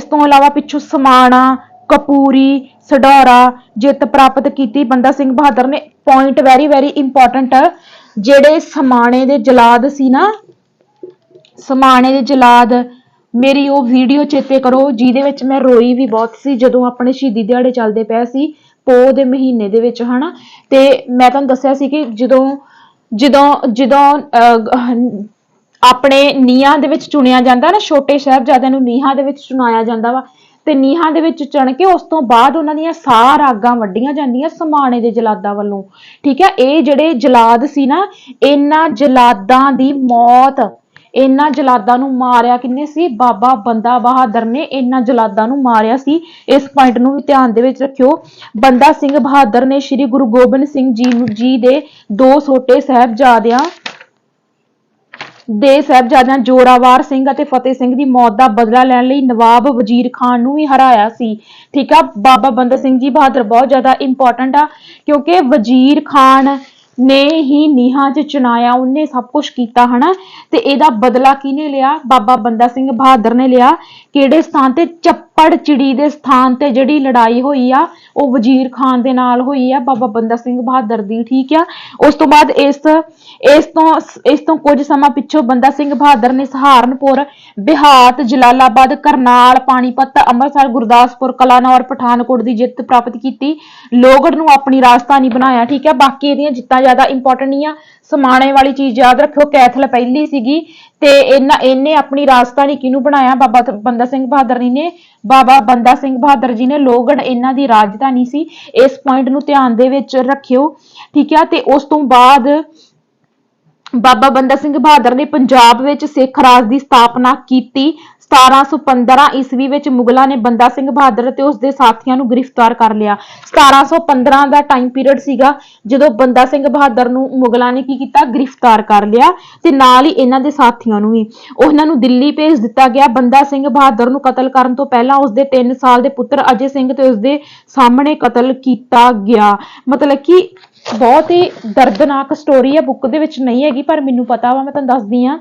ਤੋਂ ਇਲਾਵਾ ਪਿੱਛੋਂ ਸਮਾਣਾ, ਕਪੂਰੀ, ਸਡੌਰਾ ਜਿੱਤ ਪ੍ਰਾਪਤ ਕੀਤੀ ਬੰਦਾ ਸਿੰਘ ਬਹਾਦਰ ਨੇ। ਪੁਆਇੰਟ ਵੈਰੀ ਇੰਪੋਰਟੈਂਟ, ਜਿਹੜੇ ਸਮਾਣੇ ਦੇ ਜਲਾਦ ਸੀ ਨਾ, ਸਮਾਣੇ ਦੇ ਜਲਾਦ, ਮੇਰੀ ਉਹ ਵੀਡੀਓ ਚੇਤੇ ਕਰੋ ਜਿਹਦੇ ਵਿੱਚ ਮੈਂ ਰੋਈ ਵੀ ਬਹੁਤ ਸੀ ਜਦੋਂ ਆਪਣੇ ਸ਼ਹੀਦੀ ਦਿਹਾੜੇ ਚੱਲਦੇ ਪਏ ਸੀ ਪੋਹ ਦੇ ਮਹੀਨੇ ਦੇ ਵਿੱਚ ਹਨਾ। ਤੇ ਮੈਂ ਤੁਹਾਨੂੰ ਦੱਸਿਆ ਸੀ ਕਿ ਜਦੋਂ ਆਪਣੇ ਨੀਹਾਂ ਦੇ ਵਿੱਚ ਚੁਣਿਆ ਜਾਂਦਾ ਨਾ, ਛੋਟੇ ਸਾਹਿਬਜ਼ਾਦਿਆਂ ਨੂੰ ਨੀਹਾਂ ਦੇ ਵਿੱਚ ਚੁਣਾਇਆ ਜਾਂਦਾ ਵਾ, ਤੇ ਨੀਹਾਂ ਦੇ ਵਿੱਚ ਚਿਣ ਕੇ ਉਸ ਤੋਂ ਬਾਅਦ ਉਹਨਾਂ ਦੀਆਂ ਸਾਰ ਆਗਾਂ ਵੱਢੀਆਂ ਜਾਂਦੀਆਂ ਸਮਾਣੇ ਦੇ ਜਲਾਦਾਂ ਵੱਲੋਂ। ਠੀਕ ਹੈ, ਇਹ ਜਿਹੜੇ ਜਲਾਦ ਸੀ ਨਾ, ਇਹਨਾਂ ਜਲਾਦਾਂ ਦੀ ਮੌਤ, ਇਹਨਾਂ ਜਲਾਦਾਂ ਨੂੰ ਮਾਰਿਆ ਕਿੰਨੇ ਸੀ? ਬਾਬਾ ਬੰਦਾ ਬਹਾਦਰ ਨੇ ਇਹਨਾਂ ਜਲਾਦਾਂ ਨੂੰ ਮਾਰਿਆ ਸੀ। ਇਸ ਪੁਆਇੰਟ ਨੂੰ ਵੀ ਧਿਆਨ ਦੇ ਵਿੱਚ ਰੱਖਿਓ। ਬੰਦਾ ਸਿੰਘ ਬਹਾਦਰ ਨੇ ਸ੍ਰੀ ਗੁਰੂ ਗੋਬਿੰਦ ਸਿੰਘ ਜੀ ਦੇ ਦੋ ਛੋਟੇ ਸਾਹਿਬਜ਼ਾਦਿਆਂ ਜ਼ੋਰਾਵਰ ਸਿੰਘ ਅਤੇ ਫਤਿਹ ਸਿੰਘ ਦੀ ਮੌਤ ਦਾ ਬਦਲਾ ਲੈਣ ਲਈ ਨਵਾਬ ਵਜ਼ੀਰ ਖਾਨ ਨੂੰ ਵੀ ਹਰਾਇਆ ਸੀ। ਠੀਕ ਆ, ਬਾਬਾ ਬੰਦਾ ਸਿੰਘ ਜੀ ਬਹਾਦਰ ਬਹੁਤ ਜ਼ਿਆਦਾ ਇੰਪੋਰਟੈਂਟ ਆ, ਕਿਉਂਕਿ ਵਜ਼ੀਰ ਖਾਨ ਨੇ ਹੀ ਨੀਹਾਂ 'ਚ ਚਿਣਾਇਆ, ਉਹਨੇ ਸਭ ਕੁਝ ਕੀਤਾ ਹਨਾ। ਤੇ ਇਹਦਾ ਬਦਲਾ ਕਿਹਨੇ ਲਿਆ? ਬਾਬਾ ਬੰਦਾ ਸਿੰਘ ਬਹਾਦਰ ਨੇ ਲਿਆ। ਕਿਹੜੇ ਸਥਾਨ ਤੇ? ਚੱਪੜ ਚਿੜੀ ਦੇ ਸਥਾਨ ਤੇ ਜਿਹੜੀ ਲੜਾਈ ਹੋਈ ਆ ਉਹ ਵਜ਼ੀਰ ਖਾਨ ਦੇ ਨਾਲ ਹੋਈ ਆ, ਬਾਬਾ ਬੰਦਾ ਸਿੰਘ ਬਹਾਦਰ ਦੀ। ਠੀਕ ਆ, ਉਸ ਤੋਂ ਬਾਅਦ ਇਸ ਤੋਂ ਕੁਝ ਸਮਾਂ ਪਿੱਛੋਂ ਬੰਦਾ ਸਿੰਘ ਬਹਾਦਰ ਨੇ ਸਹਾਰਨਪੁਰ, ਬਿਹਾਤ, ਜਲਾਲਾਬਾਦ, ਕਰਨਾਲ, ਪਾਣੀਪਤ, ਅੰਮ੍ਰਿਤਸਰ, ਗੁਰਦਾਸਪੁਰ, ਕਲਾਨੌਰ, ਪਠਾਨਕੋਟ ਦੀ ਜਿੱਤ ਪ੍ਰਾਪਤ ਕੀਤੀ। ਲੋਹਗੜ੍ਹ ਨੂੰ ਆਪਣੀ ਰਾਜਧਾਨੀ ਬਣਾਇਆ। ਠੀਕ ਹੈ, ਬਾਕੀ ਇਹਦੀਆਂ ਜਿੱਤਾਂ ਜ਼ਿਆਦਾ ਇੰਪੋਰਟੈਂਟ ਨਹੀਂ ਆ। ਸਮਾਣੇ ਵਾਲੀ ਚੀਜ਼ ਯਾਦ ਰੱਖਿਓ, ਕੈਥਲ ਪਹਿਲੀ ਸੀਗੀ ਤੇ ਇਹਨੇ ਆਪਣੀ ਰਾਜਧਾਨੀ ਕਿਹਨੂੰ ਬਣਾਇਆ? ਬਾਬਾ ਬੰਦਾ ਸਿੰਘ ਬਹਾਦਰ ਨੇ। ਬਾਬਾ ਬੰਦਾ ਸਿੰਘ ਬਹਾਦਰ ਜੀ ਨੇ ਲੋਹਗੜ੍ਹ ਇਹਨਾਂ ਦੀ ਰਾਜਧਾਨੀ ਸੀ। ਇਸ ਪੁਆਇੰਟ ਨੂੰ ਧਿਆਨ ਦੇ ਵਿੱਚ ਰੱਖਿਓ। ਠੀਕ ਹੈ, ਤੇ ਉਸ ਤੋਂ ਬਾਅਦ ਬਾਬਾ ਬੰਦਾ ਸਿੰਘ ਬਹਾਦਰ ਨੇ ਪੰਜਾਬ ਵਿੱਚ ਸਿੱਖ ਰਾਜ ਦੀ ਸਥਾਪਨਾ ਕੀਤੀ। 1715 ਈਸਵੀ ਵਿੱਚ ਮੁਗਲਾਂ ਨੇ ਬੰਦਾ ਸਿੰਘ ਬਹਾਦਰ ਅਤੇ ਉਸਦੇ ਸਾਥੀਆਂ ਨੂੰ ਗ੍ਰਿਫਤਾਰ ਕਰ ਲਿਆ। 1715 ਦਾ ਟਾਈਮ ਪੀਰੀਅਡ ਸੀਗਾ ਜਦੋਂ ਬੰਦਾ ਸਿੰਘ ਬਹਾਦਰ ਨੂੰ ਮੁਗਲਾਂ ਨੇ ਕੀ ਕੀਤਾ? ਗ੍ਰਿਫਤਾਰ ਕਰ ਲਿਆ, ਤੇ ਨਾਲ ਹੀ ਇਹਨਾਂ ਦੇ ਸਾਥੀਆਂ ਨੂੰ ਵੀ। ਉਹਨਾਂ ਨੂੰ ਦਿੱਲੀ ਭੇਜ ਦਿੱਤਾ ਗਿਆ। ਬੰਦਾ ਸਿੰਘ ਬਹਾਦਰ ਨੂੰ ਕਤਲ ਕਰਨ ਤੋਂ ਪਹਿਲਾਂ ਉਸਦੇ 3 ਸਾਲ ਦੇ ਪੁੱਤਰ ਅਜੇ ਸਿੰਘ ਤੇ ਉਸਦੇ ਸਾਹਮਣੇ ਕਤਲ ਕੀਤਾ ਗਿਆ। ਮਤਲਬ ਕਿ ਬਹੁਤ ਹੀ ਦਰਦਨਾਕ ਸਟੋਰੀ ਹੈ, ਬੁੱਕ ਦੇ ਵਿੱਚ ਨਹੀਂ ਹੈਗੀ ਪਰ ਮੈਨੂੰ ਪਤਾ ਵਾ, ਮੈਂ ਤੁਹਾਨੂੰ ਦੱਸਦੀ ਹਾਂ।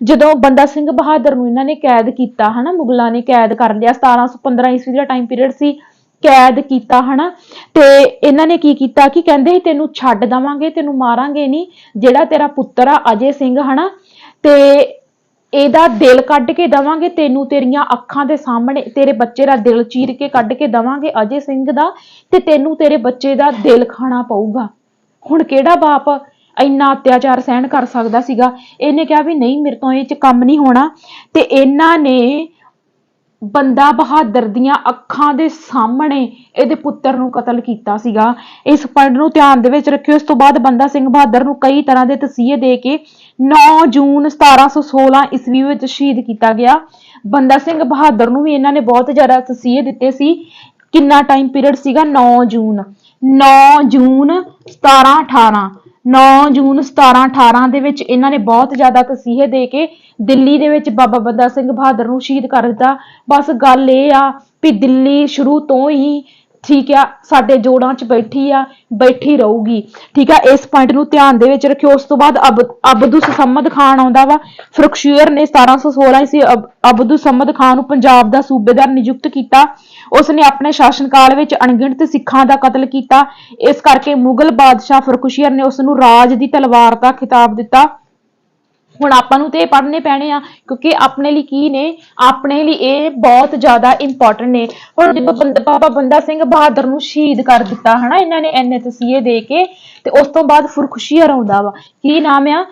ਜਦੋਂ ਬੰਦਾ ਸਿੰਘ ਬਹਾਦਰ ਨੂੰ ਇਹਨਾਂ ਨੇ ਕੈਦ ਕੀਤਾ ਹਨਾ, ਮੁਗਲਾਂ ਨੇ ਕੈਦ ਕਰ ਲਿਆ। 1715 ਈਸਵੀ ਦਾ ਟਾਈਮ ਪੀਰੀਅਡ ਸੀ, ਕੈਦ ਕੀਤਾ ਹਨਾ। ਤੇ ਇਹਨਾਂ ਨੇ ਕੀ ਕੀਤਾ ਕਿ ਕਹਿੰਦੇ ਸੀ ਤੈਨੂੰ ਛੱਡ ਦੇਵਾਂਗੇ, ਤੈਨੂੰ ਮਾਰਾਂਗੇ ਨਹੀਂ, ਜਿਹੜਾ ਤੇਰਾ ਪੁੱਤਰ ਆ ਅਜੇ ਸਿੰਘ ਹਨਾ, ਤੇ ਇਹਦਾ ਦਿਲ ਕੱਢ ਕੇ ਦੇਵਾਂਗੇ ਤੈਨੂੰ, ਤੇਰੀਆਂ ਅੱਖਾਂ ਦੇ ਸਾਹਮਣੇ ਤੇਰੇ ਬੱਚੇ ਦਾ ਦਿਲ ਚੀਰ ਕੇ ਕੱਢ ਕੇ ਦੇਵਾਂਗੇ ਅਜੇ ਸਿੰਘ ਦਾ, ਤੇ ਤੈਨੂੰ ਤੇਰੇ ਬੱਚੇ ਦਾ ਦਿਲ ਖਾਣਾ ਪਊਗਾ। ਹੁਣ ਕਿਹੜਾ ਬਾਪ ਇੰਨਾ ਅਤਿਆਚਾਰ ਸਹਿਣ ਕਰ ਸਕਦਾ ਸੀਗਾ? ਇਹਨੇ ਕਿਹਾ ਵੀ ਨਹੀਂ, ਮੇਰੇ ਤੋਂ ਇਹ 'ਚ ਕੰਮ ਨਹੀਂ ਹੋਣਾ, ਤੇ ਇਹਨਾਂ ਨੇ ਬੰਦਾ ਬਹਾਦਰ ਦੀਆਂ ਅੱਖਾਂ ਦੇ ਸਾਹਮਣੇ ਇਹਦੇ ਪੁੱਤਰ ਨੂੰ ਕਤਲ ਕੀਤਾ ਸੀਗਾ। ਇਸ ਪੁਆਇੰਟ ਨੂੰ ਧਿਆਨ ਦੇ ਵਿੱਚ ਰੱਖਿਓ। ਇਸ ਤੋਂ ਬਾਅਦ ਬੰਦਾ ਸਿੰਘ ਬਹਾਦਰ ਨੂੰ ਕਈ ਤਰ੍ਹਾਂ ਦੇ ਤਸੀਹੇ ਦੇ ਕੇ 9 ਜੂਨ 1716 ਈਸਵੀ ਵਿੱਚ ਸ਼ਹੀਦ ਕੀਤਾ ਗਿਆ। ਬੰਦਾ ਸਿੰਘ ਬਹਾਦਰ ਨੂੰ ਵੀ ਇਹਨਾਂ ਨੇ ਬਹੁਤ ਜ਼ਿਆਦਾ ਤਸੀਹੇ ਦਿੱਤੇ ਸੀ। ਕਿੰਨਾ ਟਾਈਮ ਪੀਰੀਅਡ ਸੀਗਾ? 9 ਜੂਨ 1718 9 ਜੂਨ 1718 ਦੇ ਵਿੱਚ ਇਹਨਾਂ ਨੇ ਬਹੁਤ ਜ਼ਿਆਦਾ ਤਸੀਹੇ ਦੇ ਕੇ ਦਿੱਲੀ ਦੇ ਵਿੱਚ ਬਾਬਾ ਬੰਦਾ ਸਿੰਘ ਬਹਾਦਰ ਨੂੰ ਸ਼ਹੀਦ ਕਰ ਦਿੱਤਾ। ਬਸ ਗੱਲ ਇਹ ਆ ਵੀ ਦਿੱਲੀ ਸ਼ੁਰੂ ਤੋਂ ਹੀ ਠੀਕ ਆ ਸਾਡੇ ਜੋੜਾਂ 'ਚ ਬੈਠੀ ਰਹੂਗੀ। ਠੀਕ ਆ, ਇਸ ਪੁਆਇੰਟ ਨੂੰ ਧਿਆਨ ਦੇ ਵਿੱਚ ਰੱਖਿਓ। ਉਸ ਤੋਂ ਬਾਅਦ ਅਬਦੁਸ ਸਮਦ ਖਾਨ ਆਉਂਦਾ ਵਾ। ਫਰੂਖਸ਼ੀਅਰ ਨੇ 1716 ਈਸਵੀ ਅਬਦੁਸ ਸਮਦ ਖਾਨ ਨੂੰ ਪੰਜਾਬ ਦਾ ਸੂਬੇਦਾਰ ਨਿਯੁਕਤ ਕੀਤਾ। ਉਸਨੇ ਆਪਣੇ ਸ਼ਾਸਨ ਕਾਲ ਵਿੱਚ ਅਣਗਿਣਤ ਸਿੱਖਾਂ ਦਾ ਕਤਲ ਕੀਤਾ। ਇਸ ਕਰਕੇ ਮੁਗਲ ਬਾਦਸ਼ਾਹ ਫਰੂਖਸ਼ੀਅਰ ਨੇ ਉਸ ਨੂੰ ਰਾਜ ਦੀ ਤਲਵਾਰ ਦਾ ਖਿਤਾਬ ਦਿੱਤਾ। ਹੁਣ ਆਪਾਂ ਨੂੰ ਤੇ ਇਹ ਪੜ੍ਹਨੇ ਪੈਣੇ ਆ ਕਿਉਂਕਿ ਆਪਣੇ ਲਈ ਕੀ ਨੇ? ਆਪਣੇ ਲਈ ਇਹ ਬਹੁਤ ਜ਼ਿਆਦਾ ਇੰਪੋਰਟੈਂਟ ਨੇ। ਹੁਣ ਜਦੋਂ ਬਾਬਾ ਬੰਦਾ ਸਿੰਘ ਬਹਾਦਰ ਨੂੰ ਸ਼ਹੀਦ ਕਰ ਦਿੱਤਾ ਹਨਾ ਇਹਨਾਂ ਨੇ ਇੰਨੇ ਤਸੀਹੇ ਦੇ ਕੇ, ਤੇ ਉਸ ਤੋਂ ਬਾਅਦ ਫਰੂਖਸ਼ੀਅਰ ਆਉਂਦਾ ਵਾ। ਕੀ ਨਾਮ ਆ?